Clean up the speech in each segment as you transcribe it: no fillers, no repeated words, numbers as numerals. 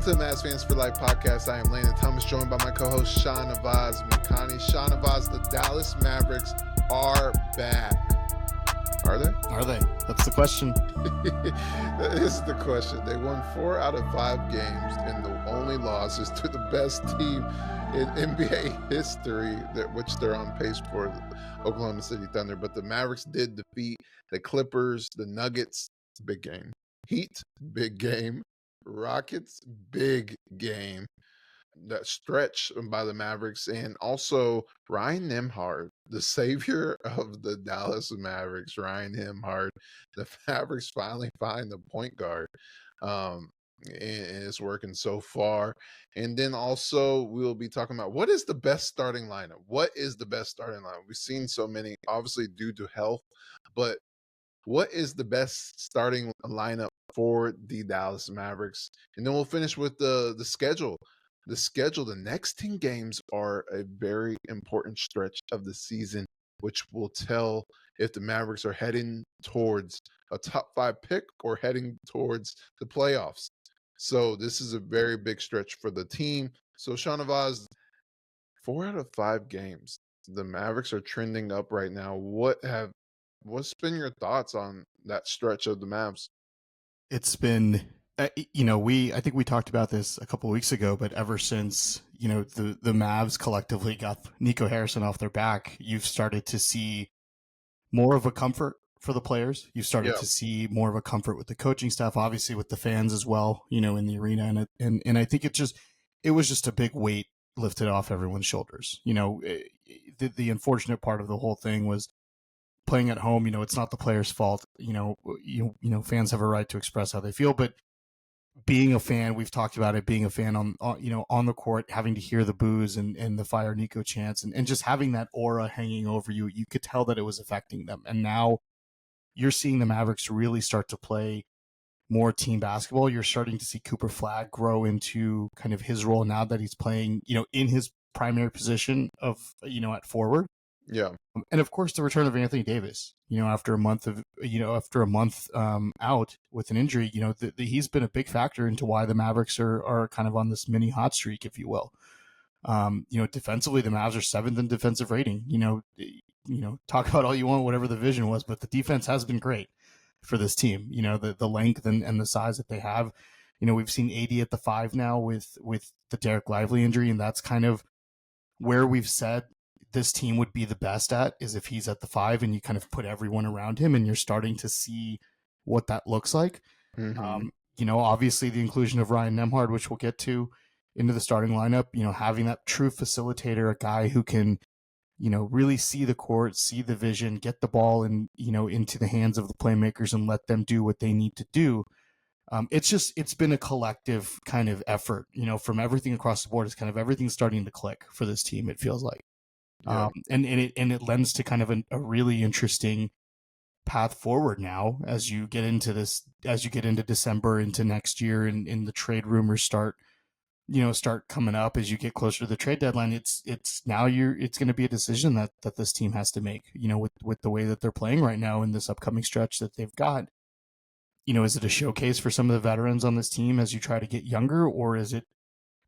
to the Mavs Fans for Life podcast. I am Landon Thomas, joined by my co-host Shahnavaz Makhani. Shahnavaz, the Dallas Mavericks are back. Are they? Are they? That's the question. That is the question. They won 4 out of 5 games, and the only loss is to the best team in NBA history, which they're on pace for, the Oklahoma City Thunder. But the Mavericks did defeat the Clippers, the Nuggets, big game. Heat, big game. Rockets, big game. That stretch by the Mavericks, and also Ryan Nembhard, the savior of the Dallas Mavericks. Ryan Nembhard, the Mavericks finally find the point guard, and it's working so far. And then also we'll be talking about what is the best starting lineup. What is the best starting lineup? We've seen so many, obviously due to health, but what is the best starting lineup for the Dallas Mavericks? And then we'll finish with the schedule. The schedule, the next 10 games are a very important stretch of the season, which will tell if the Mavericks are heading towards a top 5 pick or heading towards the playoffs. So this is a very big stretch for the team. So Shahnavaz, 4 out of 5 games. The Mavericks are trending up right now. What's been your thoughts on that stretch of the Mavs? It's been, I think we talked about this a couple of weeks ago, but ever since, the Mavs collectively got Nico Harrison off their back, you've started to see more of a comfort for the players. You've started to see more of a comfort with the coaching staff, obviously with the fans as well, in the arena. And I think it was just a big weight lifted off everyone's shoulders. The unfortunate part of the whole thing was playing at home. It's not the player's fault. Fans have a right to express how they feel, but being a fan, we've talked about it, being a fan on the court, having to hear the boos and the fire Nico chants and just having that aura hanging over you, you could tell that it was affecting them. And now you're seeing the Mavericks really start to play more team basketball. You're starting to see Cooper Flagg grow into kind of his role now that he's playing, in his primary position of, at forward. Yeah. And of course the return of Anthony Davis, after a month out with an injury, he's been a big factor into why the Mavericks are kind of on this mini hot streak, if you will. Defensively, the Mavs are 7th in defensive rating. Talk about all you want, whatever the vision was, but the defense has been great for this team. The length and the size that they have. We've seen 80 at the 5 now with the Dereck Lively injury, and that's kind of where we've said this team would be the best at, is if he's at the 5 and you kind of put everyone around him, and you're starting to see what that looks like. Mm-hmm. Obviously the inclusion of Ryan Nembhard, which we'll get to, into the starting lineup, having that true facilitator, a guy who can, really see the court, see the vision, get the ball and, into the hands of the playmakers and let them do what they need to do. It's been a collective kind of effort, from everything across the board. It's kind of everything's starting to click for this team, it feels like. Yeah. And it lends to kind of a really interesting path forward now as you get into December, into next year, and the trade rumors start coming up as you get closer to the trade deadline. It's going to be a decision that this team has to make, with the way that they're playing right now in this upcoming stretch that they've got. Is it a showcase for some of the veterans on this team as you try to get younger, or is it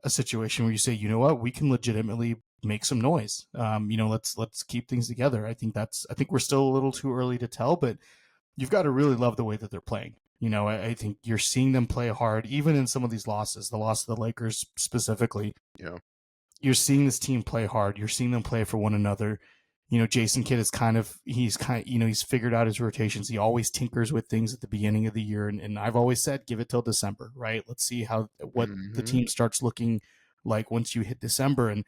a situation where you say, we can legitimately make some noise. Let's keep things together. I think we're still a little too early to tell, but you've got to really love the way that they're playing. I think you're seeing them play hard, even in some of these losses, the loss of the Lakers specifically. Yeah. You're seeing this team play hard. You're seeing them play for one another. Jason Kidd he's figured out his rotations. He always tinkers with things at the beginning of the year. And I've always said, give it till December, right? Let's see what the team starts looking like once you hit December. And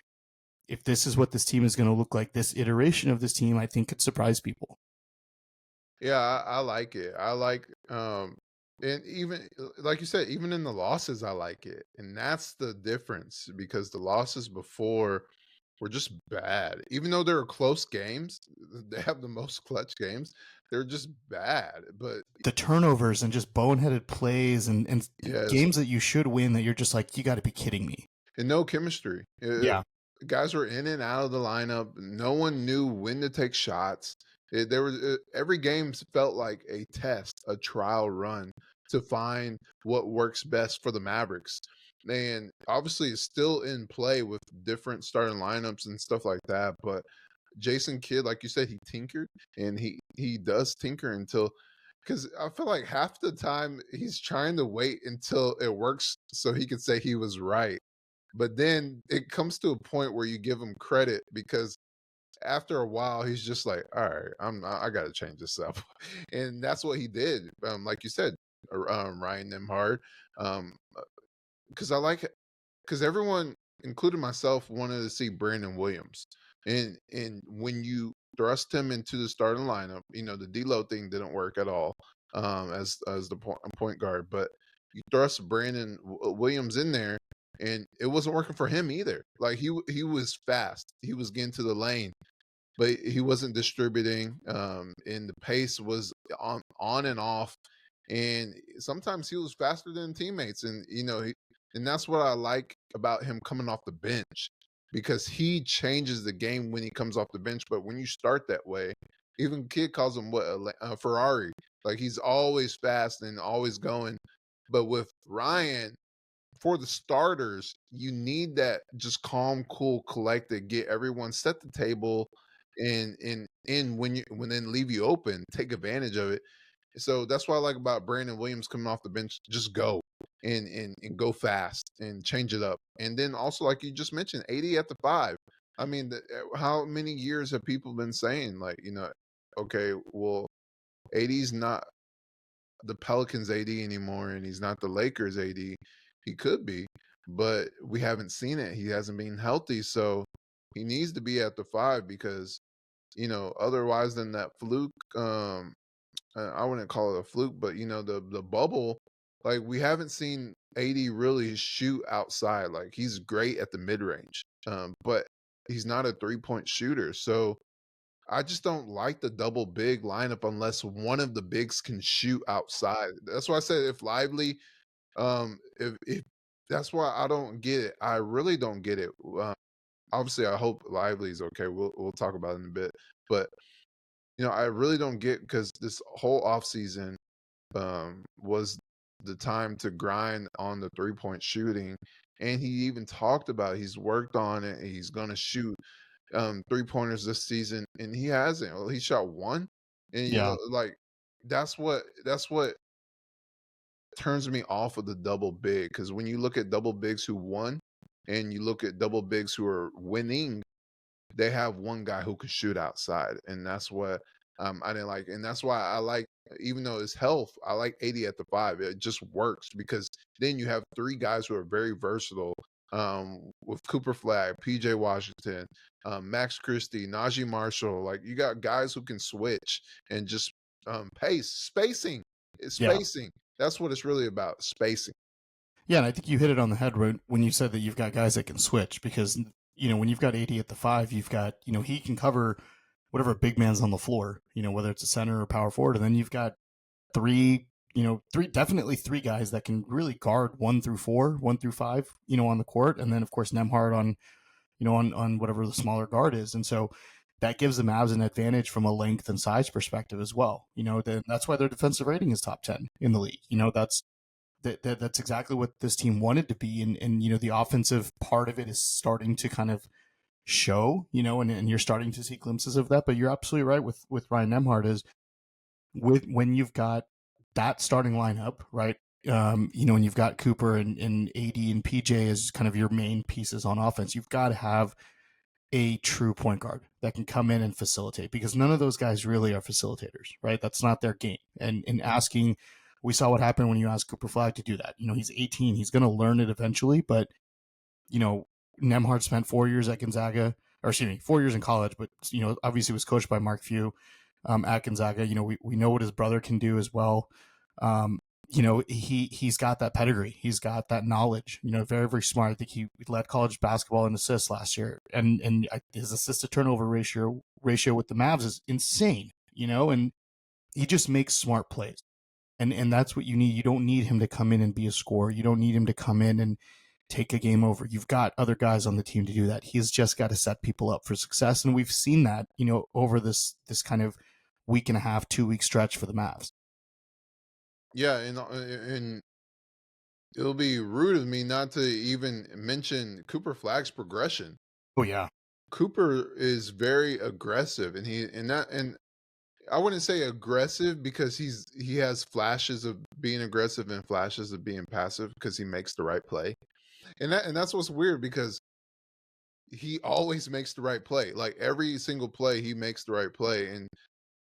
if this is what this team is going to look like, this iteration of this team, I think could surprise people. Yeah, I like it. I like, and even like you said, even in the losses, I like it. And that's the difference, because the losses before were just bad. Even though they were close games, they have the most clutch games. They're just bad. But the turnovers and just boneheaded plays and yes, games that you should win that you're just like, you got to be kidding me. And no chemistry. Yeah. Guys were in and out of the lineup. No one knew when to take shots. Every game felt like a test, a trial run to find what works best for the Mavericks. and obviously it's still in play with different starting lineups and stuff like that. But Jason Kidd, like you said, he tinkered, and he does tinker until, because I feel like half the time he's trying to wait until it works so he can say he was right. But then it comes to a point where you give him credit because after a while he's just like, all right, I got to change this up, and that's what he did. Like you said, Ryan Nembhard, um, because I like because everyone, including myself, wanted to see Brandon Williams. And when you thrust him into the starting lineup, the D'Lo thing didn't work at all, as the point guard. But you thrust Brandon Williams in there, and it wasn't working for him either. Like he was fast, he was getting to the lane, but he wasn't distributing. And the pace was on and off, and sometimes he was faster than teammates. And and that's what I like about him coming off the bench, because he changes the game when he comes off the bench. But when you start that way, even Kid calls him what, a Ferrari. Like he's always fast and always going. But with Ryan, for the starters, you need that just calm, cool, collected, get everyone set the table, and when then leave you open, take advantage of it. So that's what I like about Brandon Williams coming off the bench. Just go and go fast and change it up. And then also, like you just mentioned, 80 at the five. I mean, how many years have people been saying, like, okay, well, 80's not the Pelicans AD anymore, and he's not the Lakers AD. He could be, but we haven't seen it. He hasn't been healthy, so he needs to be at the five, because otherwise than that fluke, I wouldn't call it a fluke, but the bubble, like we haven't seen AD really shoot outside. Like he's great at the mid range, but he's not a 3-point shooter. So I just don't like the double big lineup unless one of the bigs can shoot outside. That's why I said if Lively, if that's why I don't get it. I really don't get it. Obviously, I hope Lively's okay. We'll talk about it in a bit, but I really don't get, because this whole offseason was the time to grind on the 3-point shooting. And he even talked about he's worked on it. And he's going to shoot 3-pointers this season, and he hasn't. Well, he shot one, and Yeah. like that's what turns me off of the double big, because when you look at double bigs who won, and you look at double bigs who are winning, they have one guy who can shoot outside, and that's what I didn't like, and that's why I like, even though it's health, I like 80 at the five. It just works because then you have three guys who are very versatile. With Cooper Flag, PJ Washington, Max Christie, Najee Marshall, like you got guys who can switch and just pace, spacing. It's Yeah. spacing. That's what it's really about, spacing. Yeah, and I think you hit it on the head when you said that you've got guys that can switch, because when you've got 80 at the five, you've got he can cover whatever big man's on the floor, whether it's a center or power forward, and then you've got definitely three guys that can really guard 1 through 4, 1 through 5, on the court, and then of course Nembhard on whatever the smaller guard is, and so that gives the Mavs an advantage from a length and size perspective as well. That's why their defensive rating is top 10 in the league. That's exactly what this team wanted to be, and the offensive part of it is starting to kind of show, and you're starting to see glimpses of that. But you're absolutely right with Ryan Nembhard, is when you've got that starting lineup, right? And you've got Cooper and AD and PJ as kind of your main pieces on offense. You've got to have a true point guard that can come in and facilitate, because none of those guys really are facilitators, right? That's not their game. And asking, we saw what happened when you asked Cooper Flag to do that. He's 18. He's going to learn it eventually, but Nembhard spent 4 years at Gonzaga, or excuse me, 4 years in college, but obviously was coached by Mark Few at Gonzaga. We know what his brother can do as well. He's got that pedigree. He's got that knowledge. Very, very smart. I think he led college basketball in assists last year, and his assist to turnover ratio with the Mavs is insane. And he just makes smart plays, and that's what you need. You don't need him to come in and be a scorer. You don't need him to come in and take a game over. You've got other guys on the team to do that. He's just got to set people up for success, and we've seen that over this kind of week and a half, 2 week stretch for the Mavs. Yeah, and It'll be rude of me not to even mention Cooper Flag's progression. Oh yeah. Cooper is very aggressive, and I wouldn't say aggressive because he has flashes of being aggressive and flashes of being passive because he makes the right play. And that's what's weird because he always makes the right play. Like every single play, he makes the right play.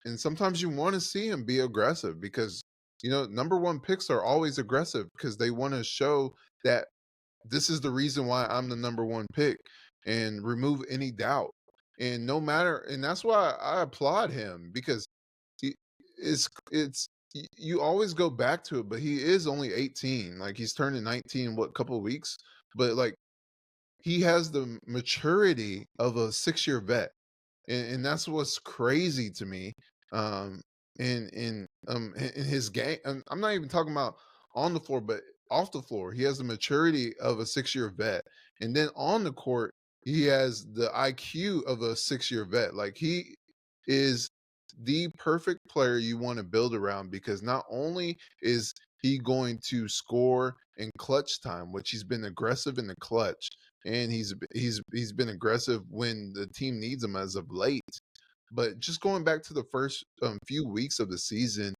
And sometimes you want to see him be aggressive because number one picks are always aggressive because they want to show that this is the reason why I'm the number one pick and remove any doubt. And no matter, and that's why I applaud him because he you always go back to it, but he is only 18. Like he's turning 19 in what couple of weeks, but like he has the maturity of a 6-year vet, and that's what's crazy to me. Um, in his game, and I'm not even talking about on the floor, but off the floor, he has the maturity of a 6-year vet, and then on the court, he has the IQ of a 6-year vet. Like he is the perfect player you want to build around because not only is he going to score in clutch time, which he's been aggressive in the clutch, and he's been aggressive when the team needs him as of late. But just going back to the first few weeks of the season,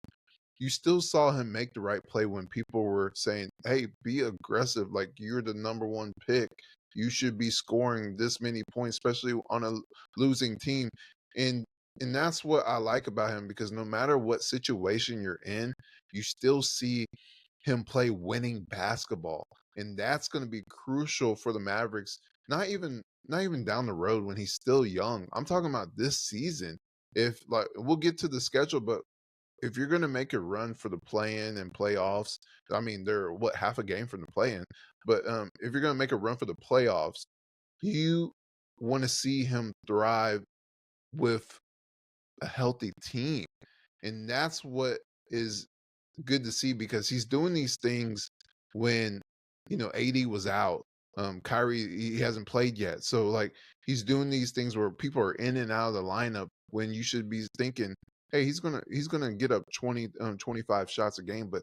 you still saw him make the right play when people were saying, "Hey, be aggressive. Like you're the number one pick. You should be scoring this many points, especially on a losing team." And and that's what I like about him because no matter what situation you're in, you still see him play winning basketball. And that's going to be crucial for the Mavericks, not even down the road when he's still young. I'm talking about this season. If like we'll get to the schedule, but if you're going to make a run for the play-in and playoffs, I mean they're what half a game from the play-in, but if you're going to make a run for the playoffs, you want to see him thrive with a healthy team, and that's what is good to see because he's doing these things when AD was out. Kyrie he hasn't played yet, so like he's doing these things where people are in and out of the lineup when you should be thinking, hey, he's gonna get up 20, 25 shots a game, but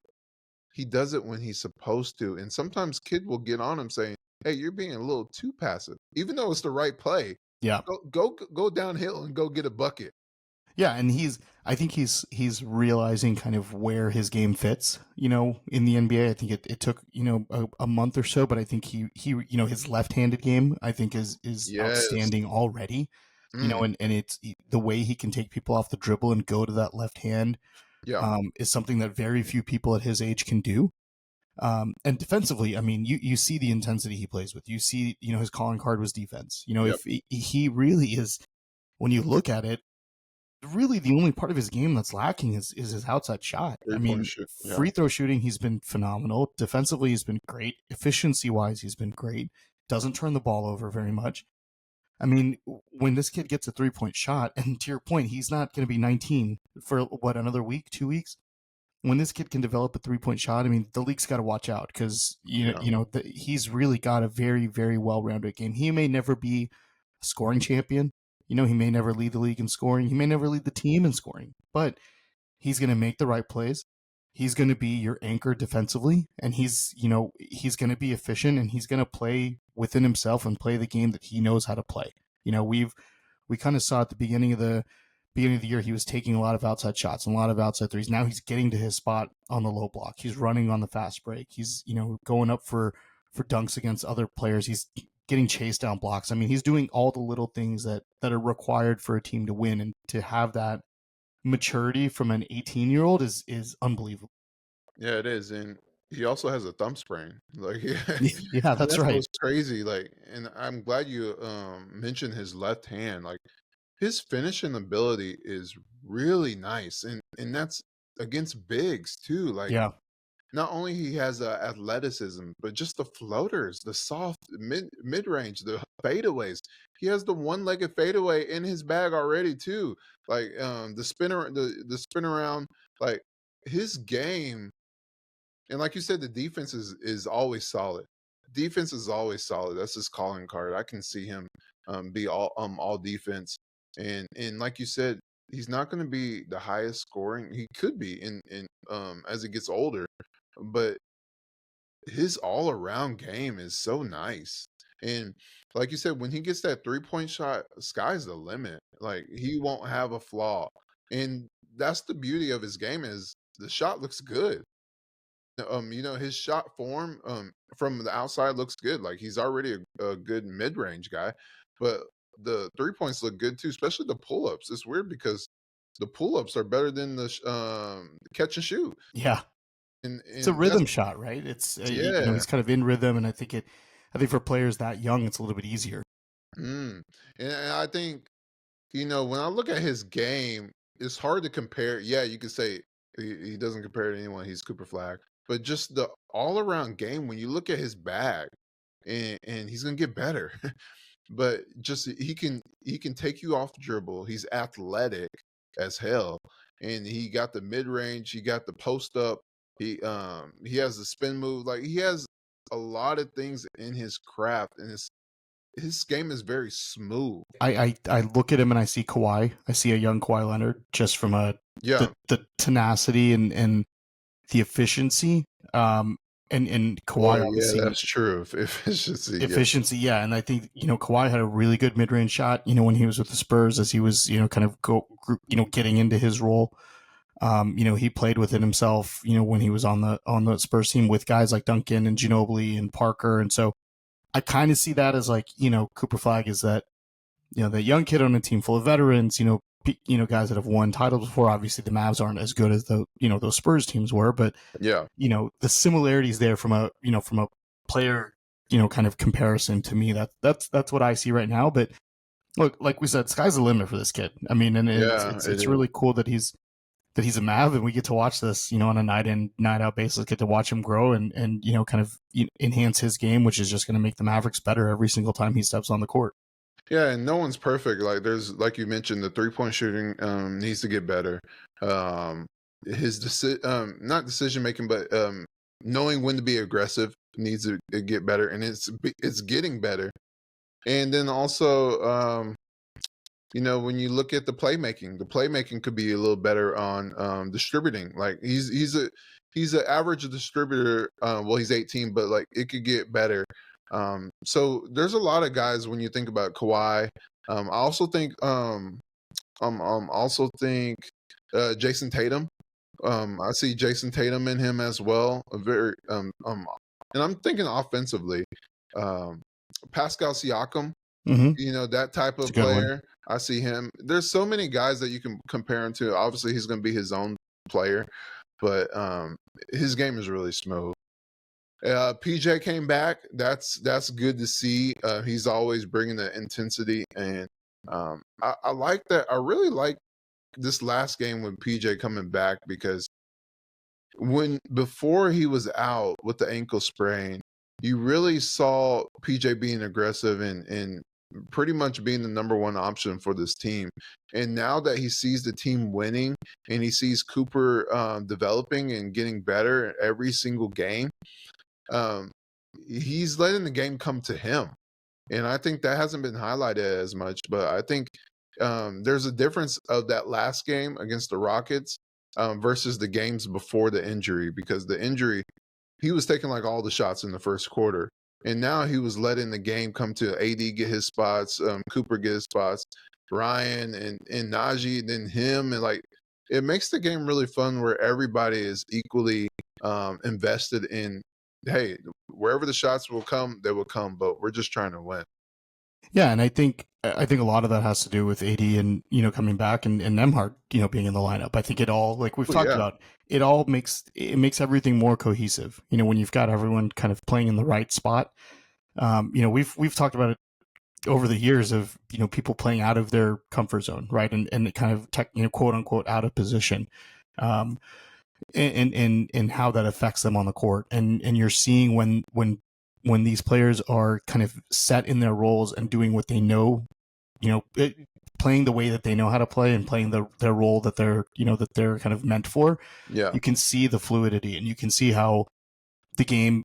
he does it when he's supposed to. And sometimes kid will get on him saying, hey, you're being a little too passive, even though it's the right play. Yeah. Go downhill and go get a bucket. Yeah, and I think he's realizing kind of where his game fits, in the NBA. I think it took, a month or so, but I think he his left-handed game I think is Yes. outstanding already. Mm, And it's the way he can take people off the dribble and go to that left hand yeah. is something that very few people at his age can do. And defensively, I mean, you see the intensity he plays with. You see, his calling card was defense. Yep. If he really is, when you look at it, really the only part of his game that's lacking is his outside shot. I 3-point mean, shoot. Yeah. free throw shooting, he's been phenomenal. Defensively, he's been great. Efficiency wise, he's been great. Doesn't turn the ball over very much. I mean, when this kid gets a 3-point shot, and to your point, he's not going to be 19 for what, another week, 2 weeks. When this kid can develop a 3-point shot, I mean, the league's got to watch out because Yeah. he's really got a very, very well-rounded game. He may never be a scoring champion. He may never lead the league in scoring. He may never lead the team in scoring, but he's going to make the right plays. He's going to be your anchor defensively, and he's going to be efficient, and he's going to play within himself and play the game that he knows how to play. We kind of saw at the beginning of the year, he was taking a lot of outside shots and a lot of outside threes. Now he's getting to his spot on the low block. He's running on the fast break. He's, going up for dunks against other players. He's getting chased down blocks. I mean, he's doing all the little things that are required for a team to win, and to have that maturity from an 18-year-old is unbelievable. Yeah, it is. And he also has a thumb sprain. Like Yeah, that's that's right. what's crazy. Like, and I'm glad you mentioned his left hand. Like his finishing ability is really nice. And that's against bigs too. Like Yeah. not only he has athleticism, but just the floaters, the soft mid range, the fadeaways. He has the one-legged fadeaway in his bag already too. Like the spin around, like his game, and like you said, the defense is always solid. Defense is always solid. That's his calling card. I can see him be all defense, and like you said, he's not going to be the highest scoring. He could be in as he gets older, but his all around game is so nice. And like you said, when he gets that 3-point shot, sky's the limit. Like he won't have a flaw. And that's the beauty of his game is the shot looks good. His shot form from the outside looks good. Like he's already a good mid-range guy, but the 3 points look good too, especially the pull-ups. It's weird because the pull-ups are better than the catch and shoot. Yeah, it's a And that's rhythm shot, right? It's yeah. he's kind of in rhythm, and I think for players that young, it's a little bit easier. Mm. And I think, when I look at his game, it's hard to compare. Yeah, you could say he doesn't compare to anyone. He's Cooper Flag. But just the all around game, when you look at his bag, and he's gonna get better. But just he can take you off the dribble. He's athletic as hell. And he got the mid range, he got the post up, he has the spin move. Like he has a lot of things in his craft, and his game is very smooth. I look at him and I see Kawhi. I see a young Kawhi Leonard just from Yeah. the tenacity and the efficiency. And Kawhi Well, yeah, obviously that's true. Efficiency, yeah. efficiency, yeah. And I think Kawhi had a really good mid range shot. When he was with the Spurs, as he was kind of getting into his role. He played within himself. When he was on the Spurs team with guys like Duncan and Ginobili and Parker, and so I kind of see that as like Cooper Flag is that that young kid on a team full of veterans. Guys that have won titles before. Obviously, the Mavs aren't as good as the those Spurs teams were, but Yeah. the similarities there from a player kind of comparison to me. That's what I see right now. But look, like we said, sky's the limit for this kid. I mean, and Yeah, it it's is. really cool that he's a Mav, and we get to watch this, on a night in, night out basis. Get to watch him grow and kind of enhance his game, which is just going to make the Mavericks better every single time he steps on the court. Yeah, and no one's perfect. Like there's like you mentioned, the 3-point shooting needs to get better. Um his not decision making, but knowing when to be aggressive needs to get better, and it's getting better. And then also when you look at the playmaking could be a little better on distributing. Like he's an average distributor. Well, he's 18, but like it could get better. So there's a lot of guys when you think about Kawhi. I also think Jason Tatum. I see Jason Tatum in him as well. A very and I'm thinking offensively. Um, Pascal Siakam, Mm-hmm. that type It's a of good one. player. I see him. There's so many guys that you can compare him to. Obviously, he's going to be his own player, but his game is really smooth. PJ came back. That's good to see. He's always bringing the intensity, and I like that. I really like this last game with PJ coming back because when before he was out with the ankle sprain, you really saw PJ being aggressive and pretty much being the number one option for this team. And now that he sees the team winning and he sees Cooper developing and getting better every single game, um, he's letting the game come to him. And I think that hasn't been highlighted as much, but I think there's a difference of that last game against the Rockets versus the games before the injury, because the injury, he was taking like all the shots in the first quarter. And now he was letting the game come to AD get his spots, Cooper get his spots, Ryan and Najee, then him. And like, it makes the game really fun where everybody is equally invested in, hey, wherever the shots will come, they will come, but we're just trying to win. Yeah, and I think a lot of that has to do with AD and coming back and Nembhard being in the lineup. I think it all, like we've Oh, talked yeah. about, it makes everything more cohesive. When you've got everyone kind of playing in the right spot. We've talked about it over the years of people playing out of their comfort zone, right, and kind of quote unquote out of position, and how that affects them on the court. And you're seeing when these players are kind of set in their roles and doing what they know, playing the way that they know how to play and playing their role that they're kind of meant for. Yeah. You can see the fluidity, and you can see how the game,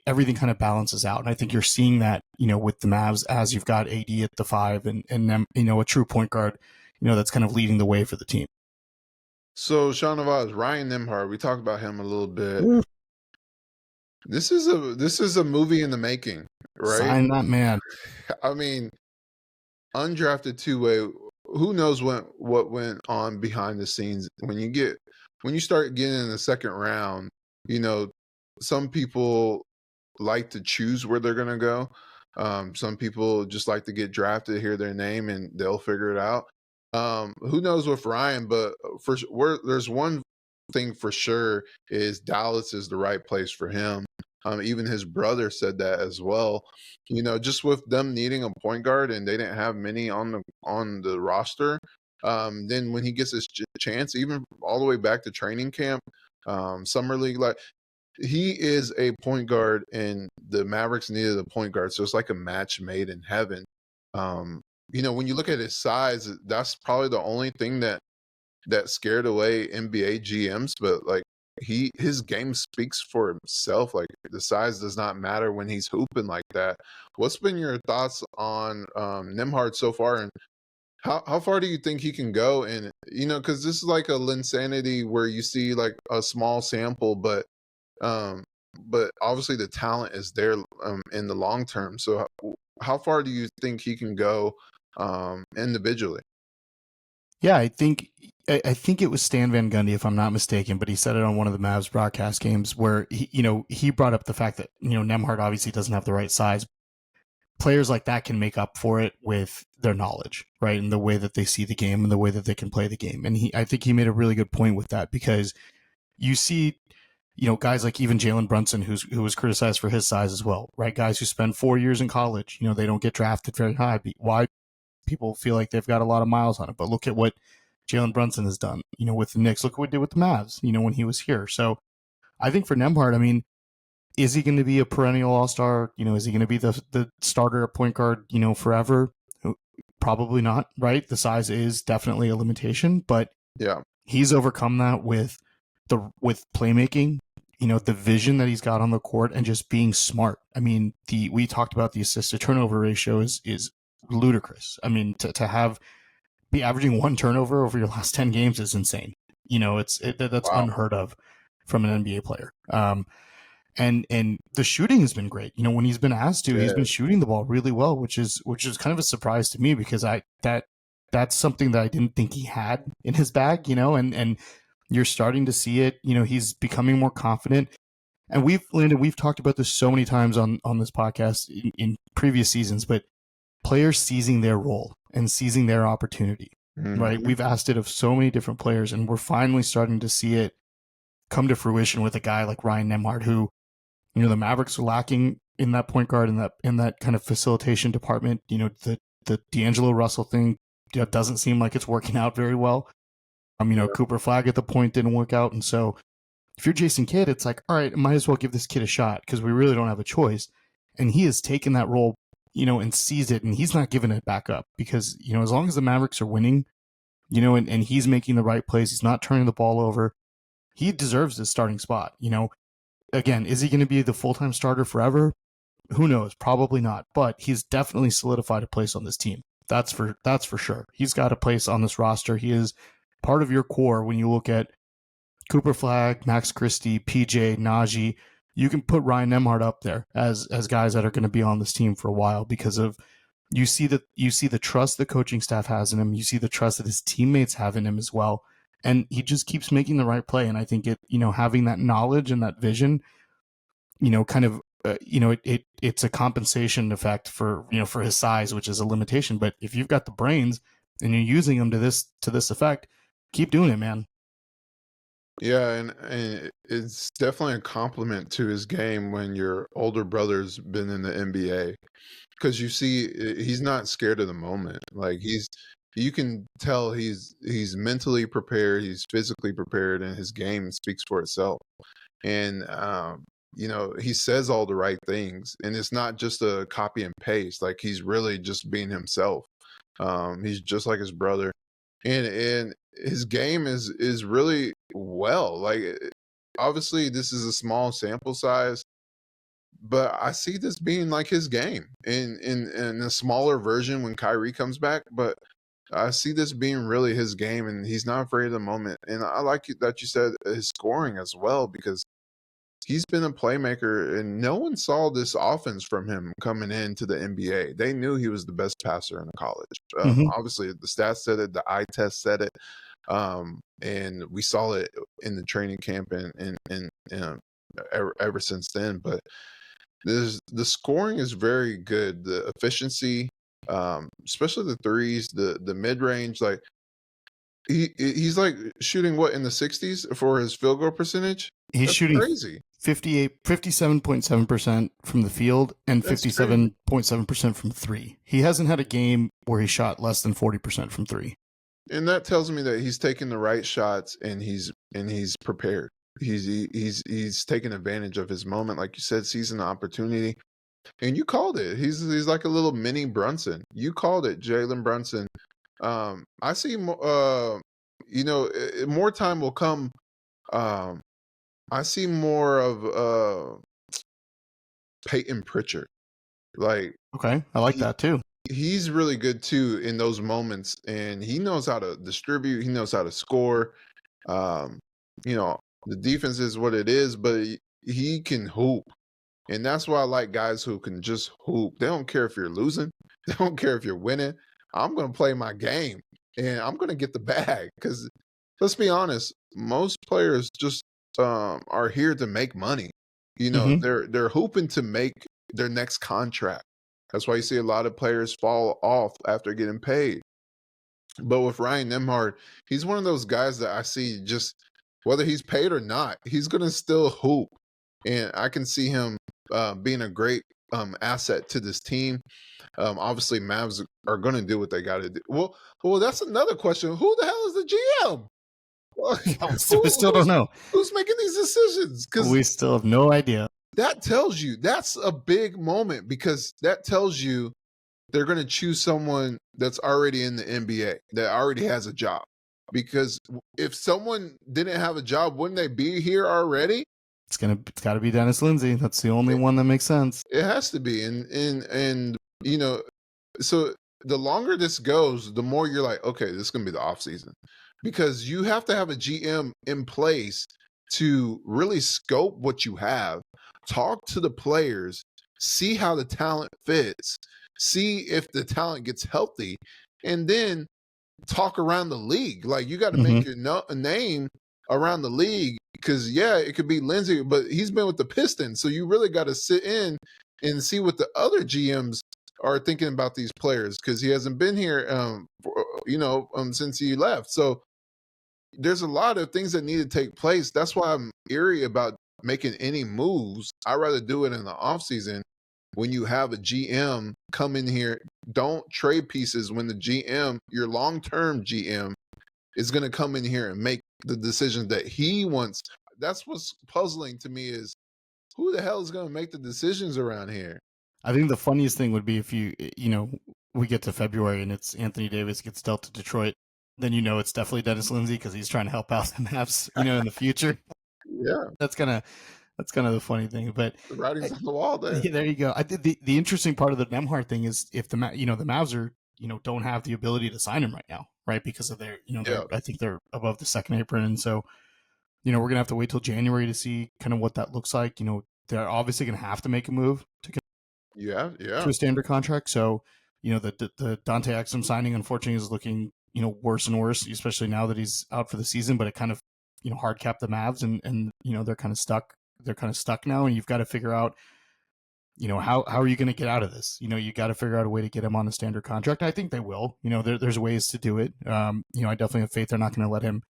everything kind of balances out. And I think you're seeing that, with the Mavs, as you've got AD at the 5 and them, a true point guard, that's kind of leading the way for the team. So Shahnavaz, Ryan Nembhard, we talked about him a little bit. This is a movie in the making, right? Sign that man. I mean, undrafted two-way. Who knows what went on behind the scenes when you start getting in the second round? You know, some people like to choose where they're gonna go. Some people just like to get drafted, hear their name, and they'll figure it out. Who knows with Ryan? But there's one thing for sure is Dallas is the right place for him. Even his brother said that as well. You know, just with them needing a point guard and they didn't have many on the roster. Then when he gets his chance, even all the way back to training camp, summer league, like he is a point guard, and the Mavericks needed a point guard, so it's like a match made in heaven. Um, you know, when you look at his size, that's probably the only thing that scared away NBA GMs. But like his game speaks for himself. Like the size does not matter when he's hooping like that. What's been your thoughts on Nembhard so far, and how far do you think he can go? And you know, because this is like a Linsanity where you see like a small sample, um, but obviously the talent is there in the long term. So how far do you think he can go individually? Yeah, I think it was Stan Van Gundy, if I'm not mistaken, but he said it on one of the Mavs broadcast games where he brought up the fact that Nembhard obviously doesn't have the right size. Players like that can make up for it with their knowledge, right, and the way that they see the game and the way that they can play the game. And I think he made a really good point with that, because you see, guys like even Jalen Brunson, who was criticized for his size as well, right? Guys who spend 4 years in college, they don't get drafted very high. Why? People feel like they've got a lot of miles on it, but look at what Jalen Brunson has done, with the Knicks. Look what he did with the Mavs, when he was here. So I think for Nembhard, I mean, is he going to be a perennial all-star? Is he going to be the starter at point guard, forever? Probably not, right? The size is definitely a limitation, but Yeah, he's overcome that with playmaking, the vision that he's got on the court, and just being smart. I mean, we talked about the assist to turnover ratio is ludicrous. I mean, to be averaging one turnover over your last 10 games is insane. That's wow. unheard of from an NBA player. And the shooting has been great. When he's been asked to, he's been shooting the ball really well, which is kind of a surprise to me, because that's something that I didn't think he had in his bag, and you're starting to see it. He's becoming more confident. And we've talked about this so many times on this podcast in previous seasons, but players seizing their role and seizing their opportunity, right? Mm-hmm. We've asked it of so many different players, and we're finally starting to see it come to fruition with a guy like Ryan Nembhard, who, the Mavericks are lacking in that point guard, in that kind of facilitation department. The D'Angelo Russell thing doesn't seem like it's working out very well. Cooper Flag at the point didn't work out, and so if you're Jason Kidd, it's like, all right, I might as well give this kid a shot, because we really don't have a choice. And he has taken that role, and seized it, and he's not giving it back up, because, as long as the Mavericks are winning, and he's making the right plays, he's not turning the ball over, he deserves this starting spot. Again, is he going to be the full-time starter forever? Who knows? Probably not. But he's definitely solidified a place on this team. That's for sure. He's got a place on this roster. He is part of your core. When you look at Cooper Flag, Max Christie, PJ, Najee, you can put Ryan Nembhard up there as guys that are going to be on this team for a while, because of you see the trust the coaching staff has in him. You see the trust that his teammates have in him as well. And he just keeps making the right play. And I think having that knowledge and that vision, kind of, it's a compensation effect for his size, which is a limitation. But if you've got the brains and you're using them to this effect, keep doing it, man. Yeah, and it's definitely a compliment to his game when your older brother's been in the NBA, because you see he's not scared of the moment. Like you can tell he's mentally prepared, he's physically prepared, and his game speaks for itself. And he says all the right things, and it's not just a copy and paste. Like he's really just being himself. He's just like his brother, and his game is really well. Like obviously this is a small sample size, but I see this being like his game in a smaller version when Kyrie comes back. But I see this being really his game, and he's not afraid of the moment. And I like that you said his scoring as well, because he's been a playmaker, and no one saw this offense from him coming into the NBA. They knew he was the best passer in college. Mm-hmm. Obviously, the stats said it, the eye test said it, and we saw it in the training camp and ever since then. But the scoring is very good. The efficiency, especially the threes, the mid range, like he's like shooting what in the 60s for his field goal percentage. He's That's shooting crazy. 57.7% from the field and That's crazy. 57.7% from three. He hasn't had a game where he shot less than 40% from three. And that tells me that he's taking the right shots and he's prepared. He's taking advantage of his moment, like you said, seizing the opportunity. And you called it. He's like a little mini Brunson. You called it, Jalen Brunson. I see more time will come. I see more of Peyton Pritchard. Like, okay, I like that too. He's really good too in those moments, and he knows how to distribute. He knows how to score. Um, the defense is what it is, but he can hoop. And that's why I like guys who can just hoop. They don't care if you're losing. They don't care if you're winning. I'm going to play my game and I'm going to get the bag because let's be honest, most players just are here to make money. They're hooping to make their next contract. That's why you see a lot of players fall off after getting paid. But with Ryan Nembhard, he's one of those guys that I see just whether he's paid or not, he's going to still hoop. And I can see him being a great asset to this team. Obviously, Mavs are going to do what they got to do. Well, that's another question. Who the hell is the GM? We still don't know. Who's making these decisions? Because we still have no idea. That tells you that's a big moment because that tells you they're going to choose someone that's already in the NBA, that already has a job. Because if someone didn't have a job, wouldn't they be here already? It's got to be Dennis Lindsey. That's the only one that makes sense. It has to be, and so the longer this goes, the more you're like, okay, this is gonna be the off season, because you have to have a GM in place to really scope what you have, talk to the players, see how the talent fits, see if the talent gets healthy, and then talk around the league. Like you got to make your name around the league because it could be Lindsey, but he's been with the Pistons, so you really got to sit in and see what the other GMs are thinking about these players because he hasn't been here, since he left. So there's a lot of things that need to take place. That's why I'm eerie about making any moves. I'd rather do it in the offseason when you have a GM come in here. Don't trade pieces when the GM, your long-term GM, is going to come in here and make the decisions that he wants. That's what's puzzling to me is who the hell is going to make the decisions around here? I think the funniest thing would be if we get to February and it's Anthony Davis gets dealt to Detroit, then it's definitely Dennis Lindsey because he's trying to help out the Mavs, in the future. Yeah, that's kind of the funny thing. But the writing's on the wall there. Yeah, there you go. I think the interesting part of the Nembhard thing is if the Mavs are don't have the ability to sign him right now, right? Because of their I think they're above the second apron, and so we're gonna have to wait till January to see kind of what that looks like. They're obviously gonna have to make a move to a standard contract. So the Dante Exum signing unfortunately is looking worse and worse, especially now that he's out for the season. But it kind of hard capped the Mavs, and they're kind of stuck. They're kind of stuck now, and you've got to figure out how are you going to get out of this? You got to figure out a way to get him on a standard contract. I think they will. There's ways to do it. I definitely have faith they're not going to let him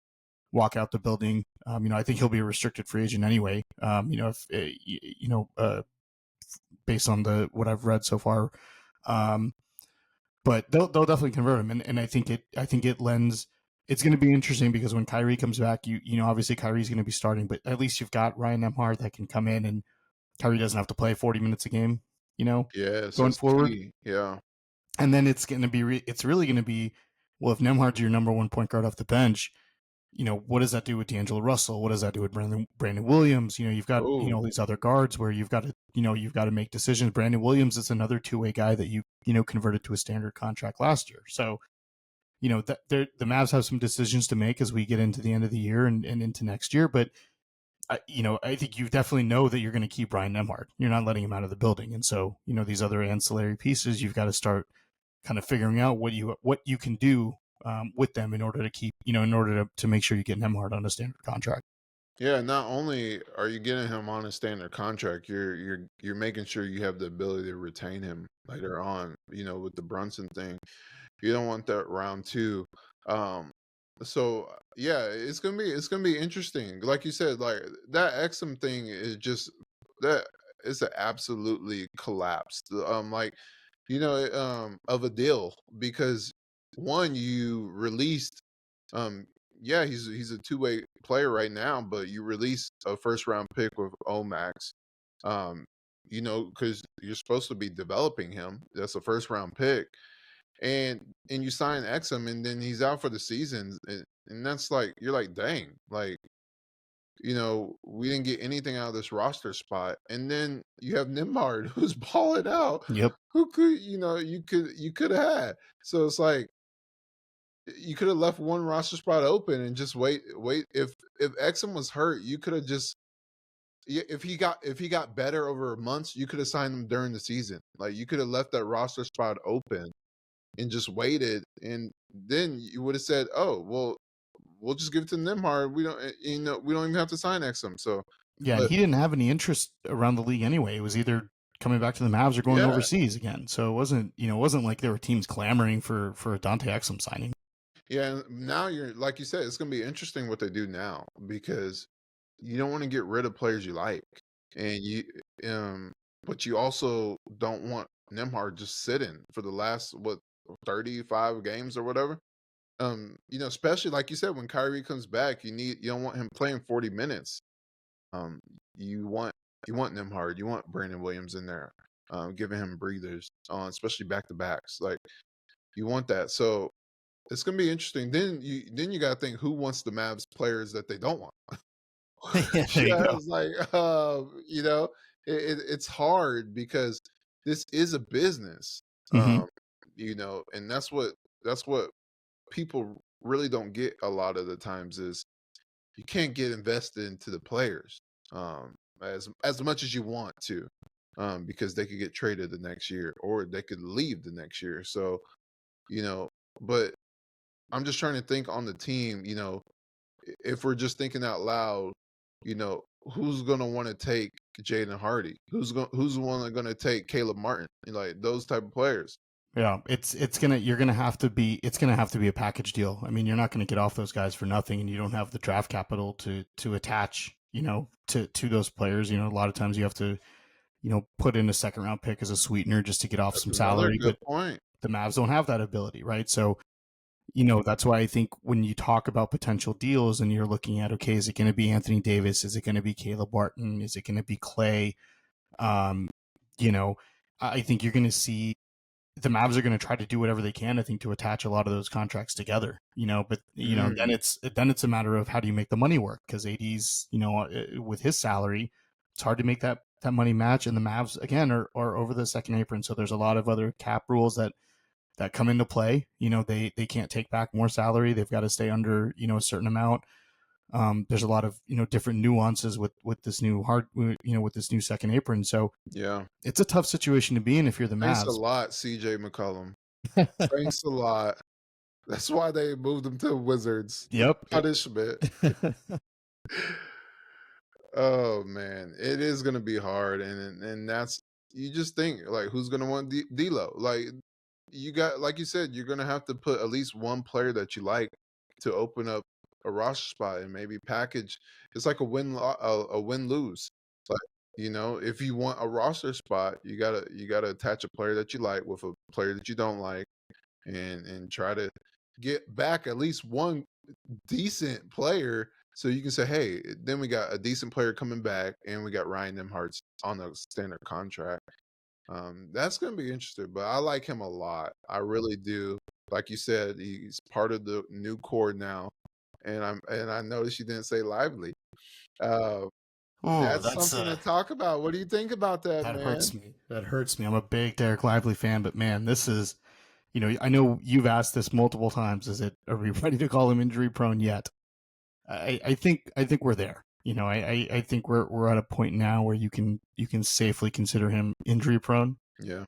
walk out the building. I think he'll be a restricted free agent anyway. If based on what I've read so far, but they'll definitely convert him, and I think it lends. It's going to be interesting because when Kyrie comes back, obviously Kyrie's going to be starting, but at least you've got Ryan Nembhard that can come in and Kyrie doesn't have to play 40 minutes a game, going forward. Key. Yeah. And then it's going to be, it's really going to be, well, if Nembhard's your number one point guard off the bench, what does that do with D'Angelo Russell? What does that do with Brandon Williams? You've got, these other guards where you've got to make decisions. Brandon Williams is another two-way guy that you converted to a standard contract last year. So, the Mavs have some decisions to make as we get into the end of the year and into next year. But I think you definitely know that you're going to keep Brian Nembhard. You're not letting him out of the building. And so, these other ancillary pieces, you've got to start kind of figuring out what you can do with them in order to keep, in order to make sure you get Nembhard on a standard contract. Yeah, not only are you getting him on a standard contract, you're making sure you have the ability to retain him later on. With the Brunson thing, you don't want that round two. So yeah, it's gonna be interesting. Like you said, like that Exum thing is just that it's a absolutely collapsed. Like of a deal because one you released yeah, he's a two-way player right now, but you release a first round pick with Omax, um, because you're supposed to be developing him. That's a first round pick, and you sign Exum, and then he's out for the season, and that's like you're like, dang, like we didn't get anything out of this roster spot, and then you have Nembhard who's balling out, Yep. who could you could have had. So it's like you could have left one roster spot open and just wait. If Exum was hurt, you could have just if he got better over months, you could have signed him during the season. Like you could have left that roster spot open and just waited, and then you would have said, "Oh, well, we'll just give it to Nembhard. We don't even have to sign Exum." So, Yeah, and but he didn't have any interest around the league anyway. It was either coming back to the Mavs or going yeah, overseas again. So it wasn't like there were teams clamoring for a Dante Exum signing. yeah. And now you're like you said, it's going to be interesting what they do now because you don't want to get rid of players you like, and but you also don't want Nembhard just sitting for the last 35 games or whatever. Especially like you said, when Kyrie comes back, you don't want him playing 40 minutes. Um, you want Nembhard, you want Brandon Williams in there, giving him breathers, especially back to backs. Like you want that. So it's gonna be interesting. Then you gotta think who wants the Mavs players that they don't want. Yeah, there you Yeah, go. it's like it's hard because this is a business. Hmm. And that's what people really don't get a lot of the times is you can't get invested into the players as much as you want to because they could get traded the next year or they could leave the next year. So you know but I'm just trying to think on the team, if we're just thinking out loud, you know who's going to want to take Jaden Hardy, who's the one going to take Caleb Martin, like those type of players. Yeah, it's gonna have to be a package deal. I mean, you're not gonna get off those guys for nothing, and you don't have the draft capital to attach, to those players. A lot of times you have to, put in a second round pick as a sweetener just to get off That's some another salary. good But point. the Mavs don't have that ability, right? So, that's why I think when you talk about potential deals and you're looking at, okay, is it going to be Anthony Davis? Is it going to be Caleb Barton? Is it going to be Clay? Um, you know, I think you're going to see the Mavs are going to try to do whatever they can, I think, to attach a lot of those contracts together. But Mm, then it's a matter of how do you make the money work? Because AD's, with his salary, it's hard to make that money match. And the Mavs again are over the second apron, so there's a lot of other cap rules that come into play. They can't take back more salary. They've got to stay under a certain amount. There's a lot of different nuances with this new with this new second apron. So yeah. it's a tough situation to be in if you're the Thanks a Mavs. lot, CJ McCollum. Thanks a lot. That's why they moved him to Wizards. Yep. Punishment. Oh man, it is gonna be hard, and that's you just think like who's gonna want D'Lo? Like you got, like you said, you're gonna have to put at least one player that you like to open up a roster spot and maybe package. It's like a win lose. Like if you want a roster spot, you gotta attach a player that you like with a player that you don't like, and try to get back at least one decent player so you can say, hey, then we got a decent player coming back and we got Ryan Nembhard on a standard contract. That's going to be interesting, but I like him a lot. I really do. Like you said, he's part of the new core now. And I noticed you didn't say Lively. Uh, Oh, that's something to talk about. What do you think about that, that man? hurts me. That hurts me. I'm a big Dereck Lively fan, but man, this is, I know you've asked this multiple times. Are we ready to call him injury prone yet? I think we're there. I think we're at a point now where you can safely consider him injury prone. Yeah.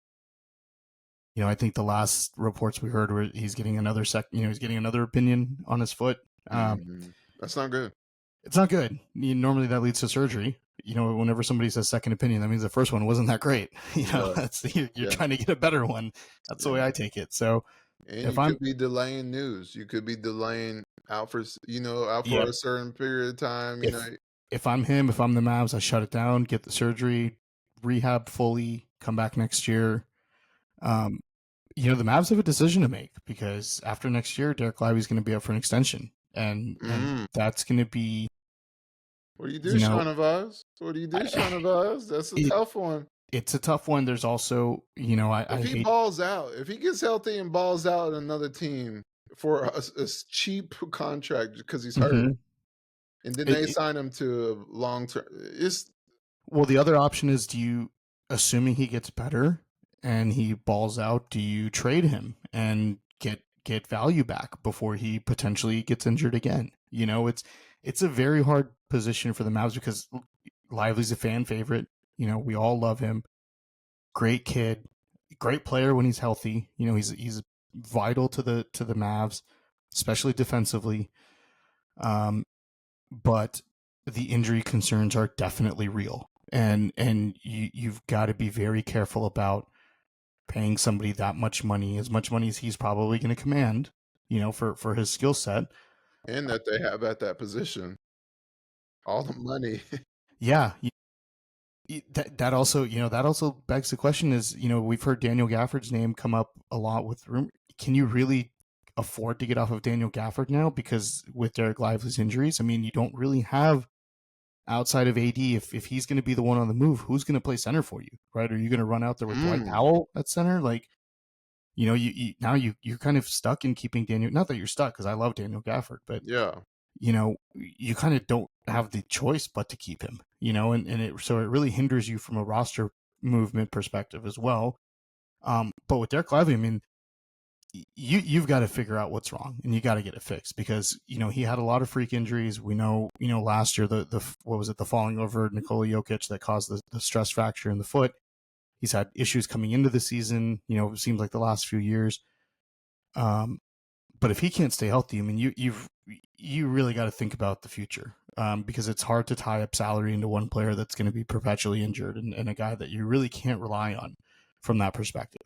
I think the last reports we heard were he's getting he's getting another opinion on his foot. Um, Hmm. That's not good. it's not good. Normally that leads to surgery. Whenever somebody says second opinion, that means the first one wasn't that great. Yeah. That's you're Yeah. trying to get a better one. That's the Yeah. way I take it. So And if you I'm could be delaying news. You could be delaying out for, out for yeah, a certain period of time, if if I'm him, if I'm the Mavs, I shut it down, get the surgery, rehab fully, come back next year. Um, the Mavs have a decision to make because after next year, Dereck Lively is going to be up for an extension, and Mm. that's going to be, What do you do, you know, Shahnavaz? What do you do, I, Shahnavaz? That's a it tough one. it's a tough one. There's also, I If he hate. balls out, if he gets healthy and balls out in another team for a cheap contract because he's hurt, Mhm. and then It, they it- sign him to a long term, it's well, the other option is, assuming he gets better and he balls out, do you trade him and get value back before he potentially gets injured again? It's a very hard position for the Mavs because Lively's a fan favorite. We all love him. Great kid, great player when he's healthy. He's vital to the Mavs, especially defensively. Um, but the injury concerns are definitely real, and you've got to be very careful about paying somebody that much money as he's probably going to command, for his skill set. and that they have at that position all the money. Yeah, that also begs the question is, we've heard Daniel Gafford's name come up a lot with room. Can you really afford to get off of Daniel Gafford now? Because with Dereck Lively's injuries, I mean, you don't really have outside of AD. If he's going to be the one on the move, who's going to play center for you, right? Are you going to run out there with Dwight Mm, Powell at center? Like, now you're kind of stuck in keeping Daniel. Not that you're stuck, because I love Daniel Gafford, but yeah, you kind of don't have the choice but to keep him, so it really hinders you from a roster movement perspective as well. But with Dereck Lively, I mean, you've got to figure out what's wrong and you got to get it fixed because he had a lot of freak injuries. We know last year the what was it, the falling over Nikola Jokic that caused the stress fracture in the foot. He's had issues coming into the season. It seems like the last few years. Um, but if he can't stay healthy, I mean, you really got to think about the future, because it's hard to tie up salary into one player that's going to be perpetually injured and a guy that you really can't rely on from that perspective.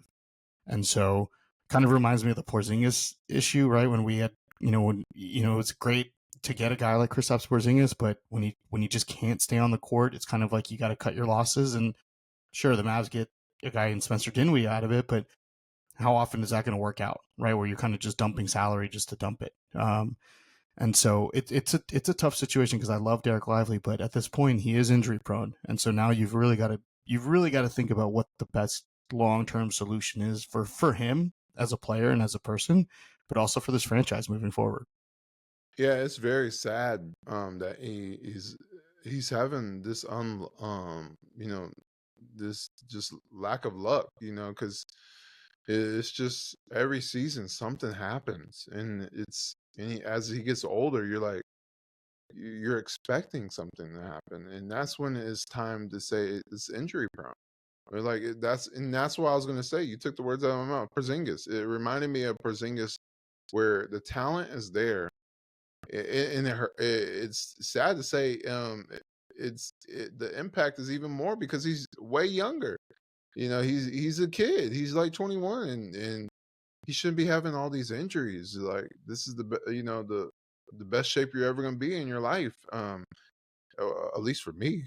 And so, kind of reminds me of the Porzingis issue, right? When we had, it's great to get a guy like Kristaps Porzingis, but when he just can't stay on the court, it's kind of like you got to cut your losses. And sure, the Mavs get a guy in Spencer Dinwiddie out of it, but how often is that going to work out, right? Where you're kind of just dumping salary just to dump it. And so it's a tough situation because I love Dereck Lively, but at this point he is injury prone, and so now you've really got to think about what the best long term solution is for him as a player and as a person, but also for this franchise moving forward. yeah. It's very sad that he's having this this just lack of luck, because it's just every season something happens, and as he gets older, you're like you're expecting something to happen, and that's when it's time to say it's injury prone. Or like that's what I was gonna say. You took the words out of my mouth. Porzingis. It reminded me of Porzingis, where the talent is there, and it's sad to say, the impact is even more because he's way younger. He's a kid. He's like 21, and he shouldn't be having all these injuries. Like this is the best shape you're ever gonna be in your life. At least for me.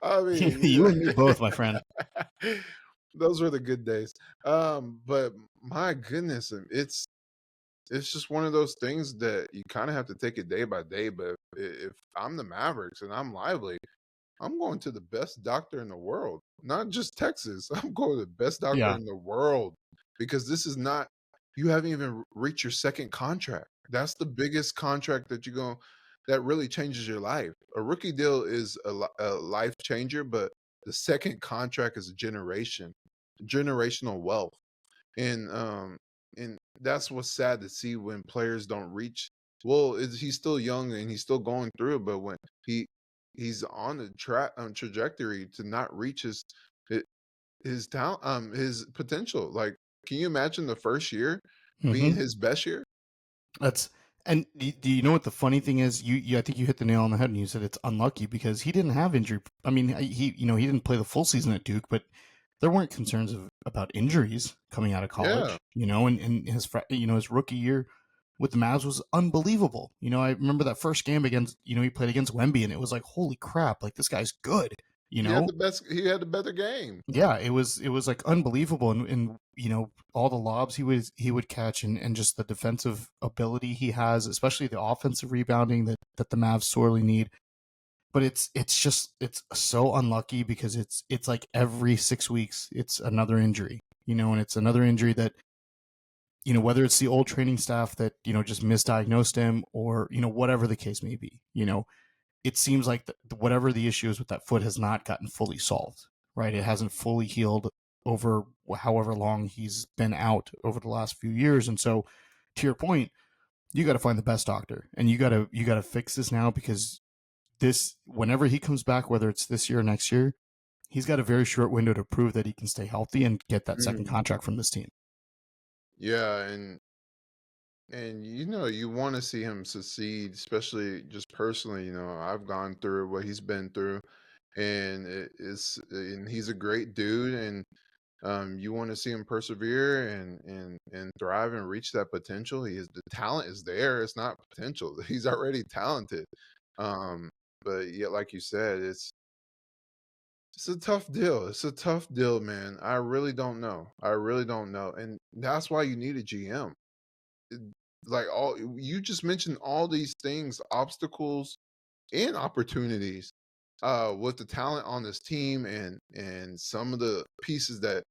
I You and me mean, both, my friend. those were the good days. But my goodness, it's just one of those things that you kind of have to take it day by day. But if I'm the Mavericks and I'm Lively, I'm going to the best doctor in the world, not just Texas. I'm going to the best doctor Yeah, in the world because this is not, you haven't even reached your second contract. That's the biggest contract that really changes your life. A rookie deal is a life changer, but the second contract is generational wealth. And that's what's sad to see when players don't reach Well, he's still young and he's still going through it, but when he he's on the trajectory to not reach hi- his talent, his potential. Like, can you imagine the first year being Hmm. his best year? That's and do you know what the funny thing is? I think you hit the nail on the head, and you said it's unlucky because he didn't have injury. I mean, he didn't play the full season at Duke, but there weren't concerns about injuries coming out of Yeah, college. And his rookie year with the Mavs was unbelievable. I remember that first game against he played against Wemby, and it was like, holy crap, like this guy's good. You he had know, the best. He had the better game. yeah, it was like unbelievable, and all the lobs he would catch, and just the defensive ability he has, especially the offensive rebounding that the Mavs sorely need. But it's so unlucky because it's like every 6 weeks it's another injury, and it's another injury that whether it's the old training staff that just misdiagnosed him, or whatever the case may be. It seems like whatever the issue is with that foot has not gotten fully solved, right? It hasn't fully healed over however long he's been out over the last few years. And so, to your point, you got to find the best doctor, and you got to fix this now, because whenever he comes back, whether it's this year or next year, he's got a very short window to prove that he can stay healthy and get that second Mhm. contract from this team. Yeah, and you want to see him succeed, especially just personally. I've gone through what he's been through, and he's a great dude, and you want to see him persevere and thrive and reach that potential. The talent is there. It's not potential. He's already talented. Um, but yet, like you said, it's a tough deal. It's a tough deal, man. I really don't know. I really don't know, and that's why you need a GM. It- Like, all you just mentioned, all these things, obstacles and opportunities, with the talent on this team, and some of the pieces that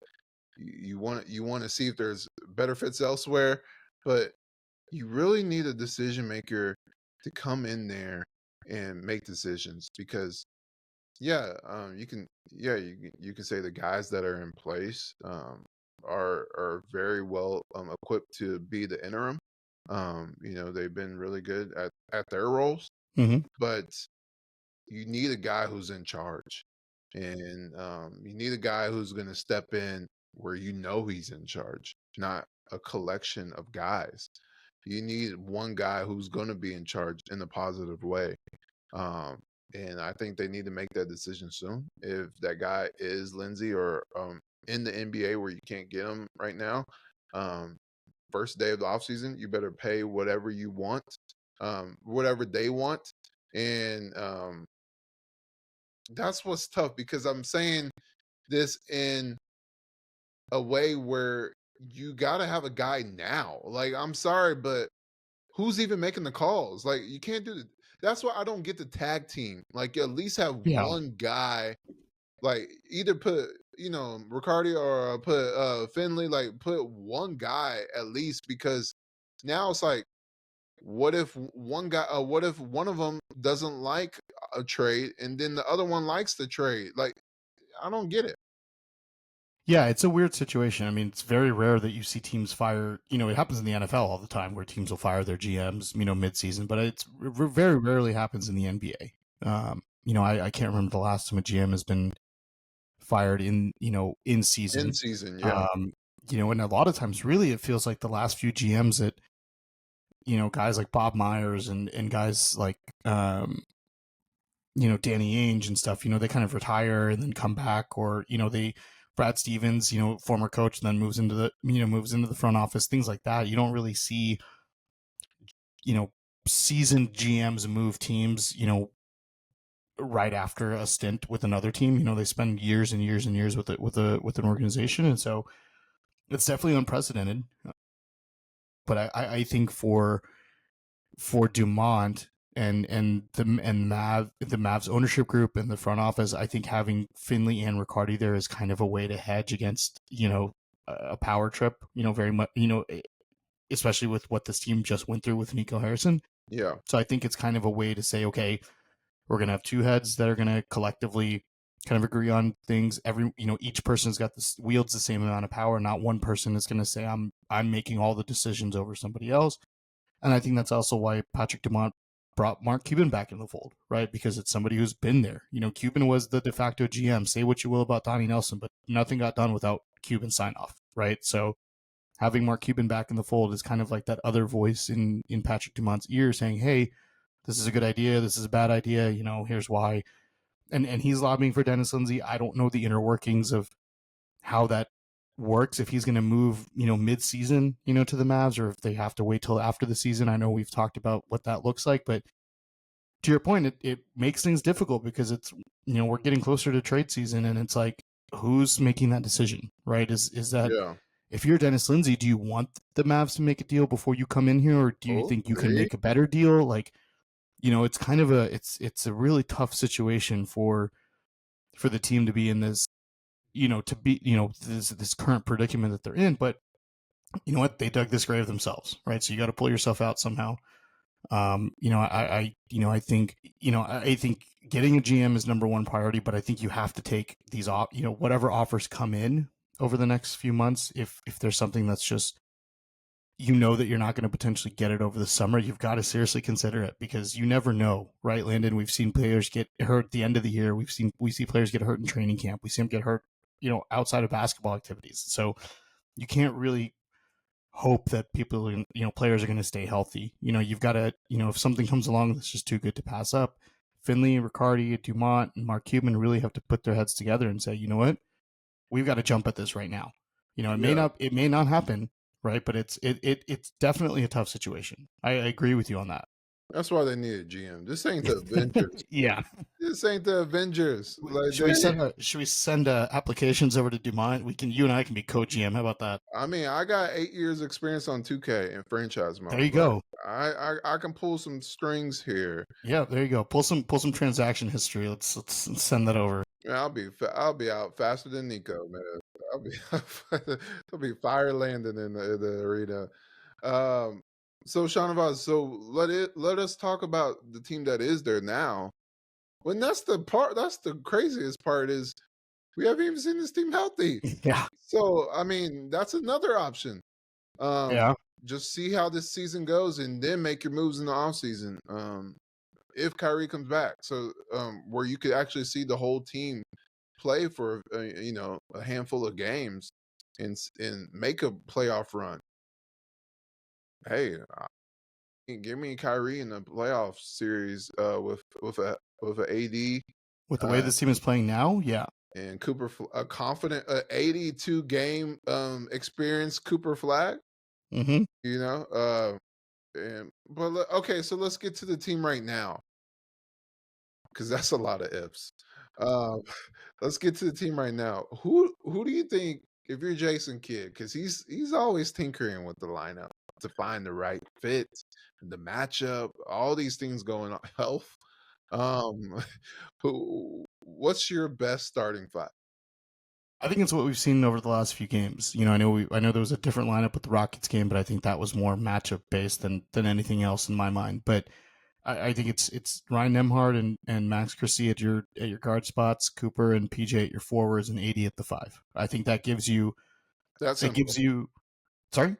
you want to see if there's better fits elsewhere, but you really need a decision maker to come in there and make decisions, because yeah, you can say the guys that are in place, are very well, equipped to be the interim. They've been really good at their roles, Mm-hmm. but you need a guy who's in charge, and you need a guy who's going to step in where he's in charge, not a collection of guys. You need one guy who's going to be in charge in a positive way. um, and I think they need to make that decision soon. If that guy is Lindsay, or in the NBA where you can't get him right now, um, first day of the offseason, you better pay whatever you want, whatever they want. And that's what's tough, because I'm saying this in a way where you got to have a guy now. Like, I'm sorry, but who's even making the calls? Like, you can't do it. That's why I don't get the tag team. Like, at least have Yeah. one guy. Like, either put Riccardi, or put Finley. Like, put one guy at least, because now it's like, what if one of them doesn't like a trade, and then the other one likes the trade? Like, I don't get it. Yeah, it's a weird situation. I mean, it's very rare that you see teams fire. It happens in the NFL all the time where teams will fire their GMs, mid-season, but very rarely happens in the NBA. I can't remember the last time a GM has been fired in In season. season, yeah. Um, and a lot of times, really, it feels like the last few GMs that, guys like Bob Myers and guys like, Danny Ainge and stuff, they kind of retire and then come back, or, Brad Stevens, former coach, and then moves into the front office, things like that. You don't really see, you know, seasoned GMs move teams, right after a stint with another team. They spend years and years and years with an organization. And so it's definitely unprecedented. But I think for Dumont the Mavs ownership group and the front office, I think having Finley and Riccardi there is kind of a way to hedge against a power trip. Very much. Especially with what this team just went through with Nico Harrison. Yeah. So I think it's kind of a way to say, okay, we're gonna have two heads that are gonna collectively kind of agree on things. Each person's got wields the same amount of power. Not one person is gonna say I'm making all the decisions over somebody else. And I think that's also why Patrick Dumont brought Mark Cuban back in the fold, right? Because it's somebody who's been there. Cuban was the de facto GM. Say what you will about Donnie Nelson, but nothing got done without Cuban sign off, right? So having Mark Cuban back in the fold is kind of like that other voice in Patrick Dumont's ear saying, hey, this is a good idea. This is a bad idea. Here's why. And he's lobbying for Dennis Lindsey. I don't know the inner workings of how that works, if he's going to move, mid-season, to the Mavs, or if they have to wait till after the season. I know we've talked about what that looks like, but to your point, it makes things difficult because it's, we're getting closer to trade season, and it's like, who's making that decision, right? Is that, if you're Dennis Lindsey, do you want the Mavs to make a deal before you come in here, or do you think you can make a better deal? Like, it's kind of it's a really tough situation for the team to be in this, to be, this current predicament that they're in. But you know what? They dug this grave themselves, right? So you got to pull yourself out somehow. I think getting a GM is number one priority, but I think you have to take these off, whatever offers come in over the next few months. If there's something that's just, that you're not going to potentially get it over the summer, you've got to seriously consider it, because you never know, right, Landon? We've seen players get hurt at the end of the year. We see players get hurt in training camp. We see them get hurt, outside of basketball activities. So you can't really hope that people, players are going to stay healthy. You've got to, if something comes along that's just too good to pass up, Finley, Riccardi, Dumont, and Mark Cuban really have to put their heads together and say, you know what, we've got to jump at this right now. It may not happen, right? But it's definitely a tough situation. I agree with you on that. That's why they need a GM. This ain't the Avengers. Yeah. This ain't the Avengers. Like, should we send applications over to Dumont? You and I can be co-GM. How about that? I mean, I got 8 years experience on 2K and franchise mode. There you go. I can pull some strings here. Yeah, there you go. Pull some transaction history. Let's send that over. Yeah, I'll be out faster than Nico, man. I'll be fire landing in the arena. So Shahnavaz, so let us talk about the team that is there now. When that's the craziest part, is we haven't even seen this team healthy. Yeah. So I mean, that's another option. Yeah. Just see how this season goes, and then make your moves in the offseason. If Kyrie comes back, so where you could actually see the whole team play for a handful of games and make a playoff run. Hey, give me Kyrie in the playoff series with an AD. With the way this team is playing now, yeah. And Cooper, a confident 82 game experience Cooper Flag. Mm-hmm. Okay, so let's get to the team right now, because that's a lot of ifs. Let's get to the team right now. Who do you think, if you're Jason Kidd, because he's always tinkering with the lineup to find the right fit, the matchup, all these things going on, health. What's your best starting five? I think it's what we've seen over the last few games. I know there was a different lineup with the Rockets game, but I think that was more matchup based than anything else in my mind. But I think it's Ryan Nembhard and Max Christie at your guard spots, Cooper and PJ at your forwards, and AD at the 5. I think that gives you. Sorry.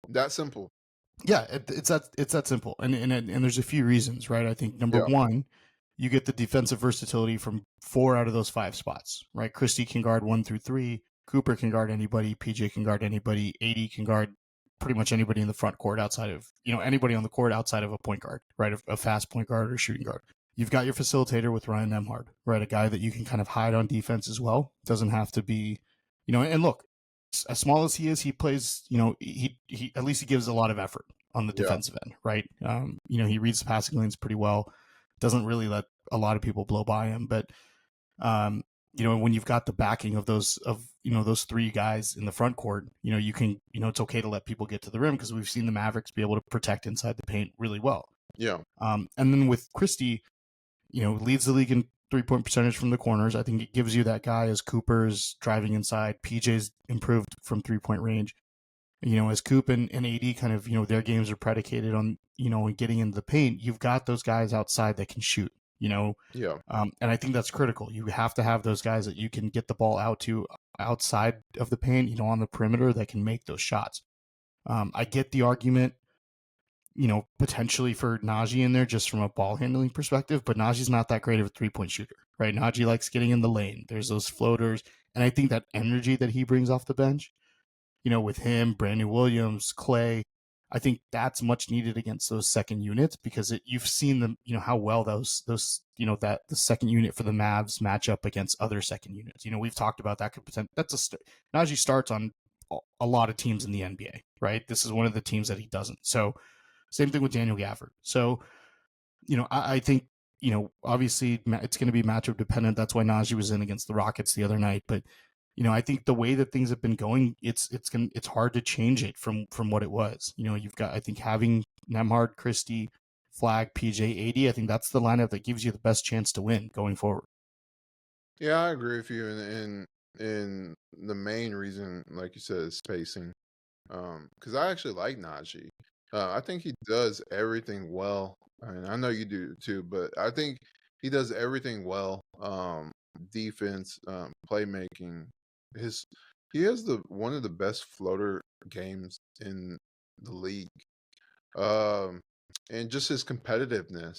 That simple. Yeah, it's that simple, and there's a few reasons, right? I think number one, you get the defensive versatility from 4 out of those 5 spots, right? Christie can guard 1 through 3. Cooper can guard anybody. PJ can guard anybody. AD can guard pretty much anybody in the front court outside of, anybody on the court outside of a point guard, right? A fast point guard or shooting guard. You've got your facilitator with Ryan Nembhard, right? A guy that you can kind of hide on defense as well. Doesn't have to be, and look, as small as he is, he plays, he at least he gives a lot of effort on the defensive end, right? He reads the passing lanes pretty well. Doesn't really let a lot of people blow by him, but when you've got the backing of those 3 guys in the front court, you can, it's okay to let people get to the rim, because we've seen the Mavericks be able to protect inside the paint really well. Yeah. And then with Christie, leads the league in 3-point percentage from the corners. I think it gives you that guy as Cooper's driving inside. PJ's improved from 3-point range. As Coop and AD kind of, their games are predicated on, getting into the paint. You've got those guys outside that can shoot, Yeah. And I think that's critical. You have to have those guys that you can get the ball out to outside of the paint, on the perimeter, that can make those shots. I get the argument potentially for Najee in there just from a ball handling perspective, but Najee's not that great of a 3-point shooter, right? Najee likes getting in the lane. There's those floaters. And I think that energy that he brings off the bench, with him, Brandon Williams, Clay, I think that's much needed against those second units because you've seen them, how well those that the second unit for the Mavs match up against other second units. We've talked about that could potentially Najee starts on a lot of teams in the NBA, right? This is one of the teams that he doesn't. So same thing with Daniel Gafford. So, I think, obviously it's going to be matchup dependent. That's why Najee was in against the Rockets the other night. But, I think the way that things have been going, it's hard to change it from what it was. You've got, I think, having Nembhard, Christie, Flag, PJ, AD. I think that's the lineup that gives you the best chance to win going forward. Yeah, I agree with you. In the main reason, like you said, is spacing. Because I actually like Najee. I think he does everything well. I mean, I know you do too, but I think he does everything well. Defense, playmaking. His he has the one of the best floater games in the league. Um, and just his competitiveness.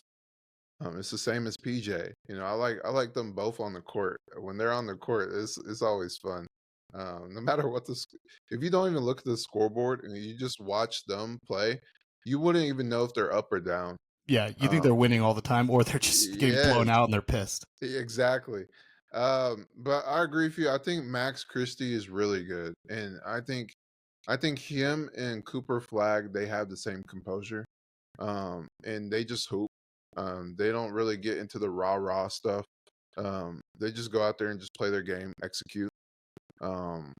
It's the same as PJ. I like them both on the court. When they're on the court, it's always fun. No matter what if you don't even look at the scoreboard and you just watch them play, you wouldn't even know if they're up or down. Yeah, you think Um, they're winning all the time, or they're just getting blown yes, out and they're pissed. exactly. But I agree with you. I think Max Christie is really good, and I think him and Cooper Flag, they have the same composure. And they just hoop. They don't really get into the rah stuff. They just go out there and just play their game, execute. Um,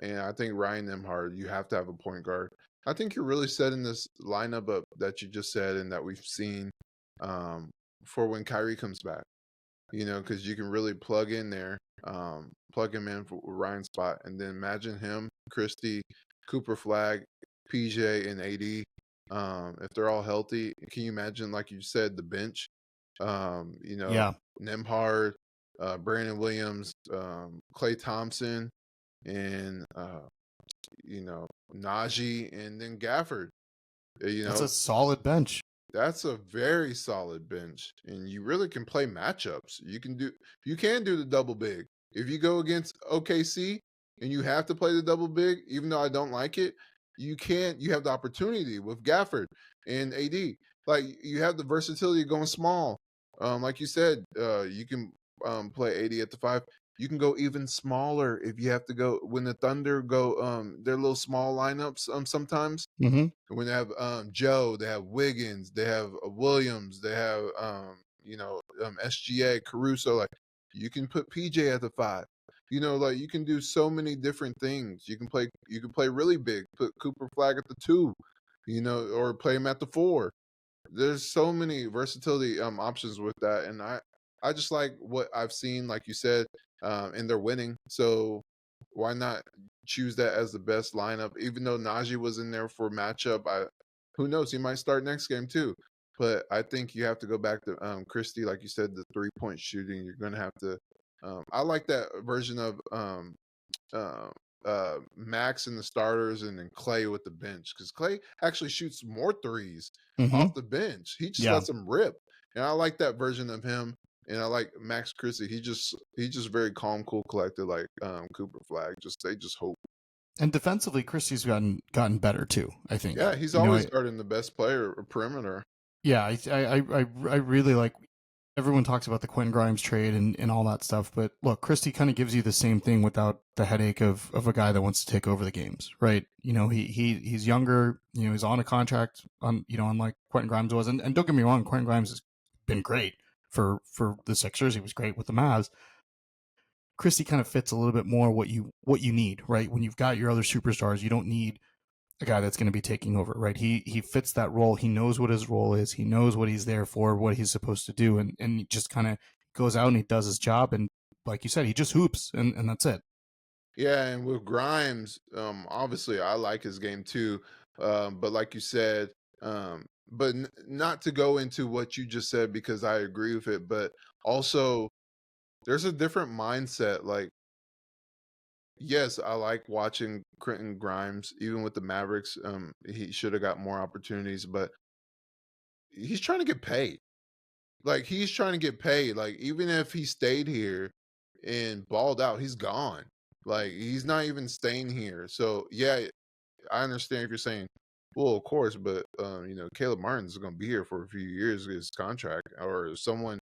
and I think Ryan Nembhard, you have to have a point guard. I think you're really setting this lineup up that you just said and that we've seen um, for when Kyrie comes back. Because you can really plug in there, plug him in for Ryan's spot, and then imagine him, Christie, Cooper Flag, PJ, and AD. If they're all healthy, can you imagine, like you said, the bench? Um, you know, Yeah, Nembhard, Brandon Williams, Clay Thompson, and Najee, and then Gafford. You that's know, a solid bench. that's a very solid bench, and you really can play matchups. You can do the double big. If you go against OKC and you have to play the double big, even though I don't like it, you have the opportunity with Gafford and AD. Like you have the versatility of going small. Like you said, you can play AD at the 5. You can go even smaller if you have to go when the Thunder go their little small lineups sometimes Mm-hmm. when they have Joe, they have Wiggins, they have Williams, they have SGA, Caruso. Like you can put PJ at the 5. Like you can do so many different things. You can play really big. Put Cooper Flag at the 2. Or play him at the 4. There's so many versatility options with that, and I just like what I've seen, like you said, and they're winning. So why not choose that as the best lineup? Even though Najee was in there for matchup, who knows? He might start next game too. But I think you have to go back to Christie, like you said, the 3-point shooting. You're gonna have to. I like that version of uh, Max and the starters, and then Clay with the bench because Clay actually shoots more threes Mm-hmm. off the bench. He just Yeah. lets them rip, and I like that version of him. And I like Max Christie. He's just very calm, cool, collected, like Cooper Flag. They just hope. And defensively, Christie's gotten better too. I think. Yeah, he's always guarding the best player or perimeter. Yeah, I really like. Everyone talks about the Quinn Grimes trade and all that stuff, but look, Christie kind of gives you the same thing without the headache of a guy that wants to take over the games, right? He's younger. He's on a contract on unlike Quentin Grimes was, and don't get me wrong, Quentin Grimes has been great for the Sixers. He was great with the Mavs. Christie kind of fits a little bit more what you need, right? When you've got your other superstars, you don't need a guy that's going to be taking over, right? He fits that role. He knows what his role is. He knows what he's there for, what he's supposed to do, and he just kind of goes out and he does his job. And like you said, he just hoops, and that's it. Yeah, and with Grimes, obviously I like his game too. But like you said, but not to go into what you just said because I agree with it, but also there's a different mindset. Like Yes, I like watching Quentin Grimes, even with the Mavericks. He should have got more opportunities, but he's trying to get paid. Like he's trying to get paid. Like even if he stayed here and balled out, he's gone. Like he's not even staying here. So yeah, I understand if you're saying, well, of course, but Caleb Martin's going to be here for a few years, his contract, or if someone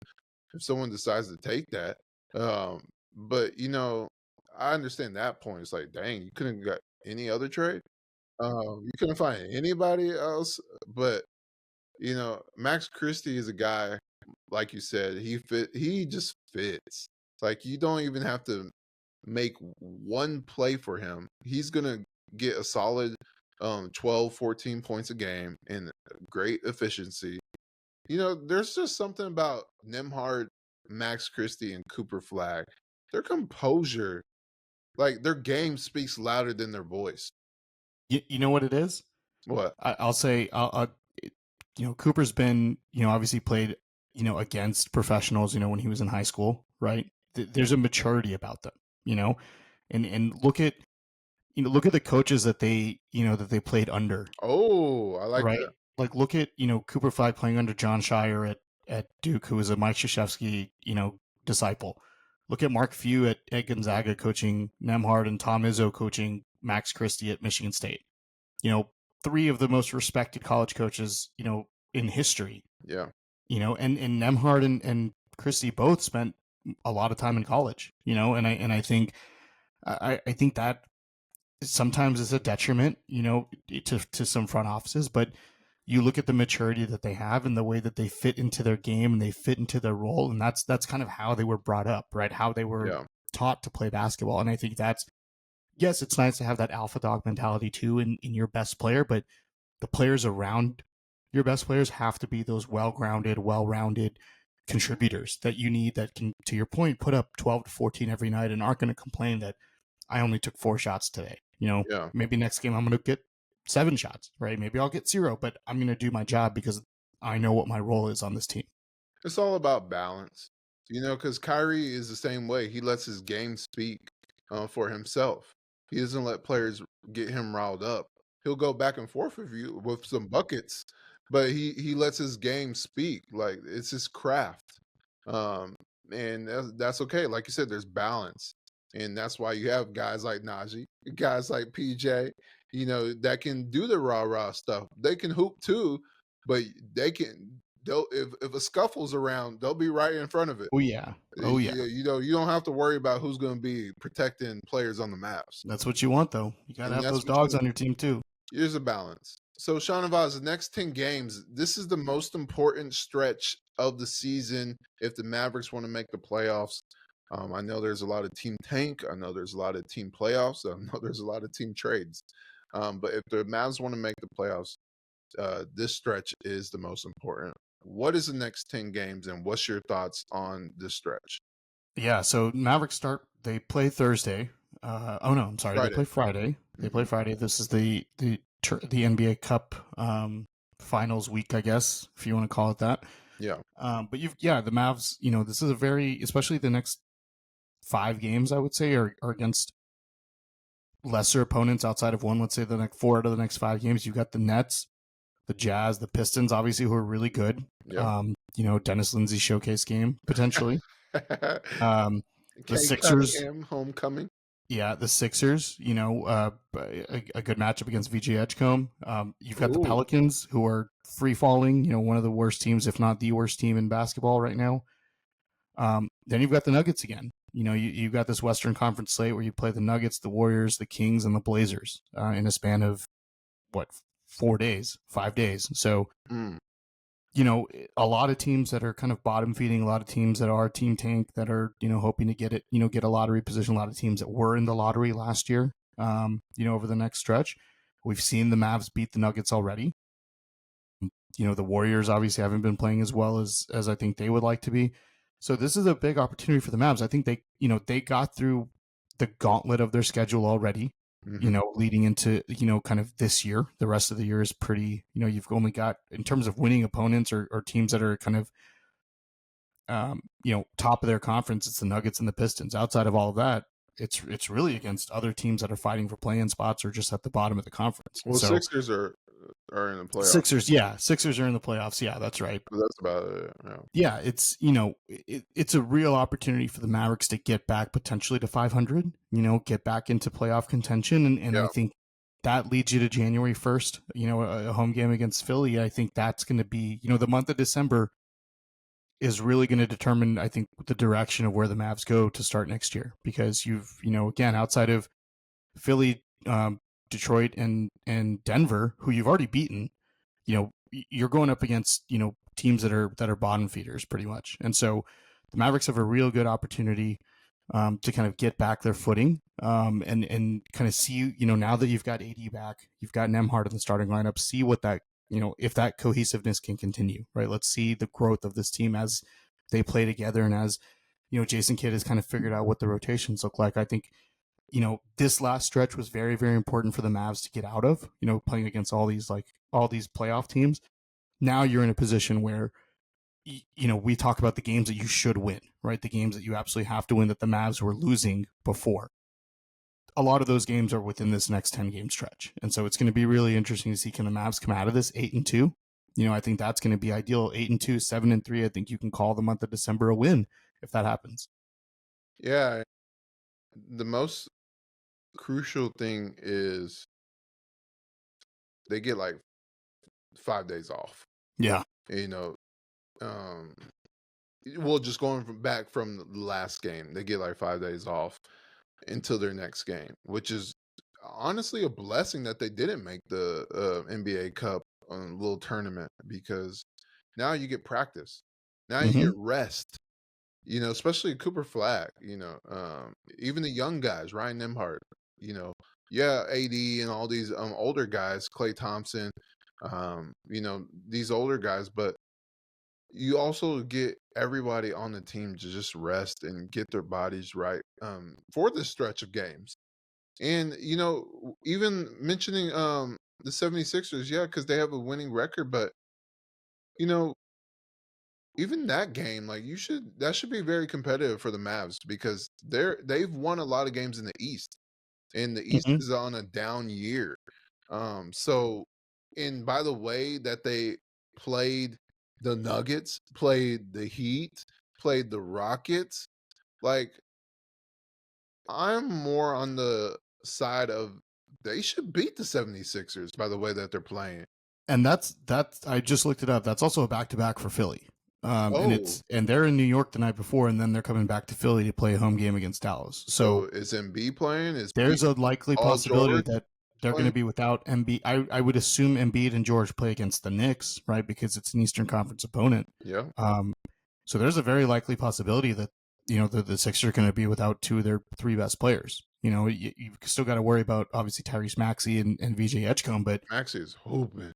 decides to take that. Um, but I understand that point. It's like, dang, you couldn't got any other trade. You couldn't find anybody else. But Max Christie is a guy, like you said, he just fits. Like you don't even have to make one play for him. He's gonna get a solid 12, 14 points a game and great efficiency. There's just something about Nembhard, Max Christie, and Cooper Flag. Their composure, like their game speaks louder than their voice. You know what it is? What? I'll say, Cooper's been, obviously played, against professionals, when he was in high school, right? There's a maturity about them, and look at the coaches that that they played under. Oh, I like Right. that. Like look at, Cooper Flag playing under John Shire at Duke, who was a Mike Krzyzewski, disciple. Look at Mark Few at Gonzaga coaching Nembhard, and Tom Izzo coaching Max Christie at Michigan State. Three of the most respected college coaches, in history. Yeah. And Nembhard and Christie both spent a lot of time in college, and I think I think that sometimes is a detriment, to some front offices, but you look at the maturity that they have and the way that they fit into their game and they fit into their role. And that's kind of how they were brought up, right? How they were taught to play basketball. And I think yes, it's nice to have that alpha dog mentality too in your best player, but the players around your best players have to be those well-grounded, well-rounded contributors that you need that can, to your point, put up 12 to 14 every night and aren't going to complain that I only took 4 shots today. Maybe next game I'm going to get 7 shots, right? Maybe I'll get 0, but I'm going to do my job because I know what my role is on this team. It's all about balance, because Kyrie is the same way. He lets his game speak for himself. He doesn't let players get him riled up. He'll go back and forth with you with some buckets, but he lets his game speak. Like it's his craft, and that's okay. Like you said, there's balance, and that's why you have guys like Najee, guys like PJ, that can do the rah rah stuff. They can hoop too, but they'll if a scuffle's around, they'll be right in front of it. Oh yeah. You don't have to worry about who's going to be protecting players on the Mavs. That's what you want, though. You got to have those dogs on your team too. Here's a balance. So, Shahnavaz, the next 10 games, this is the most important stretch of the season if the Mavericks want to make the playoffs. I know there's a lot of team tank. I know there's a lot of team playoffs. I know there's a lot of team trades. But if the Mavs want to make the playoffs, this stretch is the most important. What is the next 10 games, and what's your thoughts on this stretch? Yeah, so Mavericks they play Thursday. I'm sorry. Friday. They play Friday. They play Friday. This is the NBA Cup finals week, I guess, if you want to call it that. Yeah. But the Mavs, this is a very, especially the next 5 games, I would say, are against lesser opponents outside of one. Let's say the next 4 out of the next 5 games. You've got the Nets, the Jazz, the Pistons, obviously, who are really good. Yeah. Dennis Lindsey showcase game, potentially. The Sixers, homecoming. Yeah, the Sixers, a good matchup against VJ Edgecombe. You've got the Pelicans, who are free falling, one of the worst teams, if not the worst team in basketball right now. Then you've got the Nuggets again. You've got this Western Conference slate where you play the Nuggets, the Warriors, the Kings, and the Blazers in a span of, 5 days. So, a lot of teams that are kind of bottom feeding, a lot of teams that are team tank that are, hoping to get it, get a lottery position, a lot of teams that were in the lottery last year, over the next stretch. We've seen the Mavs beat the Nuggets already. The Warriors obviously haven't been playing as well as I think they would like to be. So this is a big opportunity for the Mavs. I think they got through the gauntlet of their schedule already. Leading into, kind of this year. The rest of the year is pretty, you've only got, in terms of winning opponents or teams that are kind of, top of their conference, it's the Nuggets and the Pistons. Outside of all of that, it's really against other teams that are fighting for play-in spots or just at the bottom of the conference. Well, So Sixers are in the playoffs. Sixers are in the playoffs. Yeah, that's right. That's about it. Yeah. Yeah, it's it's a real opportunity for the Mavericks to get back potentially to 500. Get back into playoff contention, and Yeah. I think that leads you to January 1st. A home game against Philly. I think that's going to be the month of December is really going to determine, I think, the direction of where the Mavs go to start next year, because again, outside of Philly, Detroit, and Denver, who you've already beaten, you're going up against teams that are bottom feeders pretty much, and so the Mavericks have a real good opportunity to kind of get back their footing, and kind of see now that you've got AD back, you've got Nembhard in the starting lineup, see what that if that cohesiveness can continue, right? Let's see the growth of this team as they play together, and as Jason Kidd has kind of figured out what the rotations look like. I think this last stretch was very, very important for the Mavs to get out of, playing against all these playoff teams. Now you're in a position where, we talk about the games that you should win, right? The games that you absolutely have to win that the Mavs were losing before. A lot of those games are within this next 10-game stretch. And so it's going to be really interesting to see, can the Mavs come out of this 8-2? I think that's going to be ideal. 8-2, 7-3. I think you can call the month of December a win if that happens. Yeah. The most crucial thing is they get like 5 days off. Yeah. Well, just going back from the last game, they get like 5 days off until their next game, which is honestly a blessing that they didn't make the NBA Cup little tournament, because now you get practice. Now you get rest. Especially Cooper Flag, even the young guys, Ryan Nembhard, yeah, AD and all these older guys, Klay Thompson, these older guys, but you also get everybody on the team to just rest and get their bodies right for this stretch of games. And, even mentioning the 76ers, yeah, because they have a winning record, but, you know, even that game, like that should be very competitive for the Mavs, because they've won a lot of games in the East, and the East is on a down year. So, and by the way that they played the Nuggets, played the Heat, played the Rockets, like I'm more on the side of they should beat the 76ers by the way that they're playing. And that's I just looked it up. That's also a back-to-back for Philly. Oh, And they're in New York the night before, and then they're coming back to Philly to play a home game against Dallas. so is Embiid playing? Is There's a likely Paul possibility George that they're going playing? to be without Embiid. I would assume Embiid and George play against the Knicks, right? Because it's an Eastern Conference opponent. Yeah. So there's a very likely possibility that the Sixers are going to be without two of their three best players. You've still got to worry about obviously Tyrese Maxey and VJ Edgecombe, but Maxey is hoping.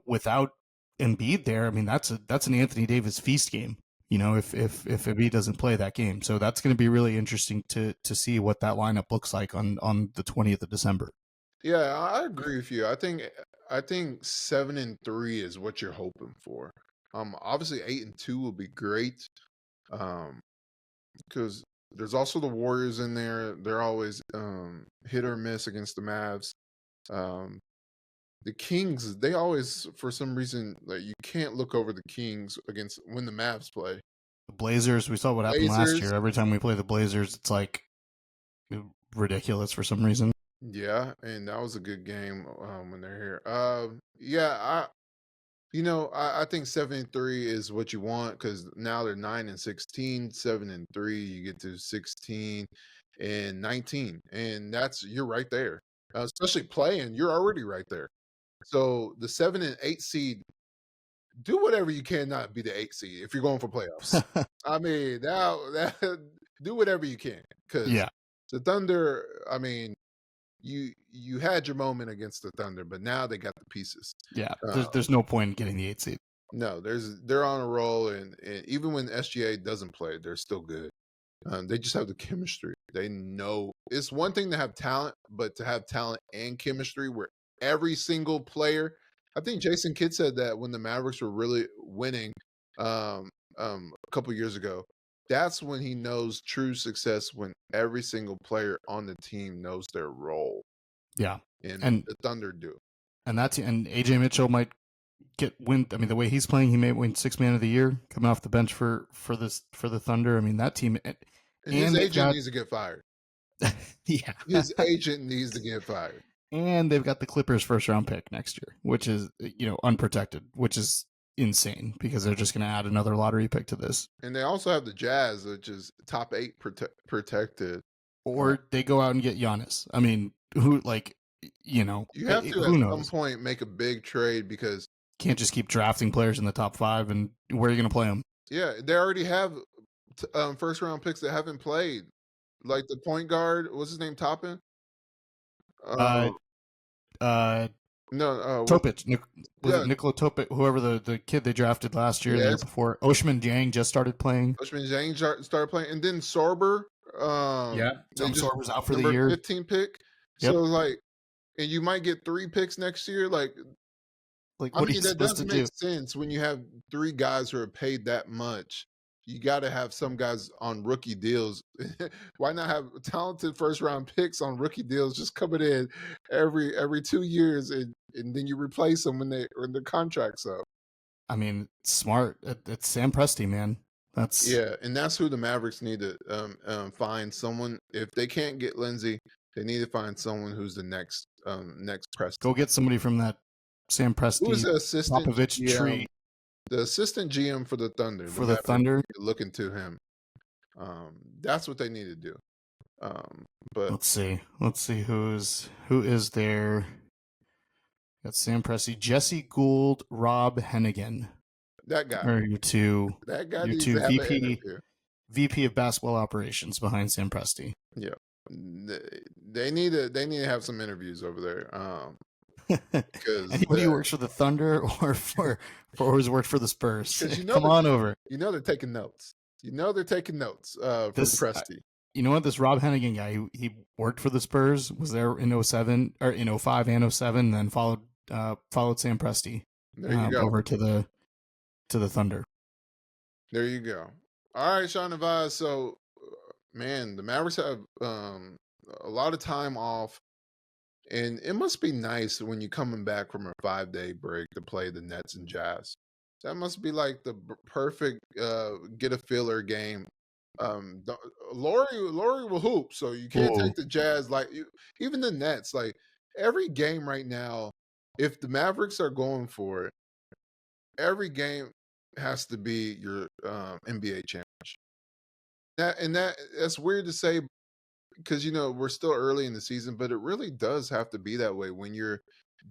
Without Embiid there, I mean that's an Anthony Davis feast game. If Embiid doesn't play that game, so that's going to be really interesting to see what that lineup looks like on the 20th of December. Yeah, I agree with you. I think 7-3 is what you're hoping for. Obviously 8-2 would be great. Because there's also the Warriors in there. They're always hit or miss against the Mavs. The Kings, they always, for some reason, like you can't look over the Kings against when the Mavs play. The Blazers, we saw what happened last year. Every time we play the Blazers, it's like ridiculous for some reason. Yeah, and that was a good game when they're here. Yeah, I think 7-3 is what you want, because now they're 9-16, 7-3. You get to 16 and 19, and you're right there. Especially playing, you're already right there. So the 7 and 8 seed, do whatever you can not be the 8 seed if you're going for playoffs. I mean, that do whatever you can, because the Thunder. I mean, you had your moment against the Thunder, but now they got the pieces. Yeah, there's no point in getting the 8 seed. No, they're on a roll, and even when SGA doesn't play, they're still good. They just have the chemistry. They know it's one thing to have talent, but to have talent and chemistry where every single player. I think Jason Kidd said that when the Mavericks were really winning a couple years ago, That's when he knows true success, when every single player on the team knows their role, Yeah, and and the Thunder do. and AJ Mitchell might win. I mean, the way he's playing, he may win Sixth Man of the Year coming off the bench for the Thunder. I mean, that team, And his and they've agent got needs to get fired. yeah, His agent needs to get fired. and they've got the Clippers first round pick next year, which is unprotected, which is insane because they're just going to add another lottery pick to this. And they also have the Jazz, which is top 8 protected. Or they go out and get Giannis. I mean, who You have to who at knows? some point make a big trade because Can't just keep drafting players in the top 5, and where are you going to play them? yeah, they already have first round picks that haven't played. Like the point guard, what's his name, Toppin? Uh, uh, No, Topic. Was yeah, it Nikola Topic? Whoever the kid they drafted last year, the year yes. before. Oshman Jang just started playing. Oshman Jang started playing, and then Sorber. They just Sorber's out for the number year. 15 pick. Yep. So like, and you might get 3 picks next year. Like, Like, I what are mean, you that supposed does to make do? sense when you have 3 guys who are paid that much. You got to have some guys on rookie deals. Why not have talented first round picks on rookie deals just coming in every 2 years, and then you replace them when their contract's up. I mean, smart. It's Sam Presti, man. Yeah, and that's who the Mavericks need to find someone. If they can't get Lindsay, they need to find someone who's the next Presti. Go get somebody from that Sam Who is Presti the assistant Popovich GM? tree The assistant GM for the Thunder. for the Thunder. Look into him. That's what they need to do. But Let's see who is there. Got Sam Presti, Jesse Gould, Rob Hennigan. that guy. Are your two Needs to have an interview. VP of basketball operations behind Sam Presti. Yeah, they need to have some interviews over there. Because anybody who works for the Thunder or who's worked for the Spurs, come on over. They're taking notes. They're taking notes from Presti. You know what? This Rob Hennigan guy, he worked for the Spurs, was there in 07 or in 05 and 07, then followed Sam Presti over to the Thunder. There you go. All right, Shahnavaz. So, man, the Mavericks have a lot of time off, and it must be nice when you're coming back from a 5-day break to play the Nets and Jazz. That must be like the perfect get a filler game. Laurie will hoop, so you can't take the Jazz even the Nets. Like every game right now, if the Mavericks are going for it, every game has to be your NBA championship. That's weird to say because we're still early in the season, but it really does have to be that way when you're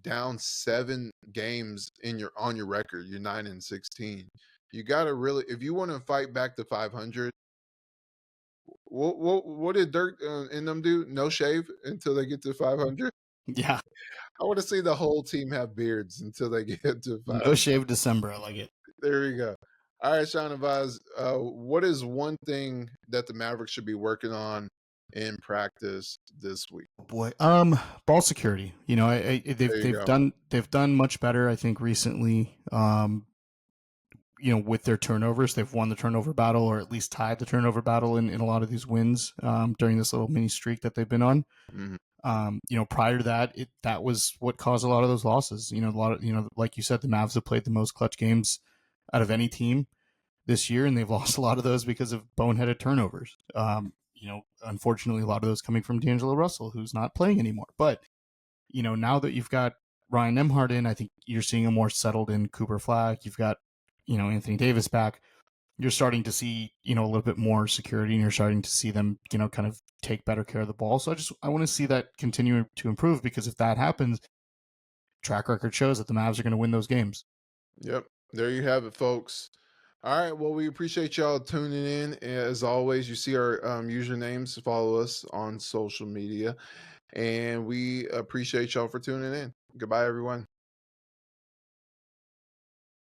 down 7 games on your record. You're 9-16. You got to really, if you want to fight back to 500. What did Dirk and them do? No shave until they get to 500. Yeah, I want to see the whole team have beards until they get to 500. No shave December. I like it. There you go. All right, Shahnavaz, what is one thing that the Mavericks should be working on in practice this week? Oh boy, ball security. They've done much better, I think, recently. With their turnovers, they've won the turnover battle, or at least tied the turnover battle in a lot of these wins during this little mini streak that they've been on. Mm-hmm. Prior to that, that was what caused a lot of those losses. Like you said, the Mavs have played the most clutch games out of any team this year, and they've lost a lot of those because of boneheaded turnovers. Unfortunately, a lot of those coming from D'Angelo Russell, who's not playing anymore. But, now that you've got Ryan Nembhard in, I think you're seeing a more settled in Cooper Flag. You've got, Anthony Davis back. You're starting to see, a little bit more security, and you're starting to see them, kind of take better care of the ball. So I want to see that continue to improve, because if that happens, track record shows that the Mavs are going to win those games. Yep. There you have it, folks. All right. Well, we appreciate y'all tuning in. As always, you see our usernames. Follow us on social media. And we appreciate y'all for tuning in. Goodbye, everyone.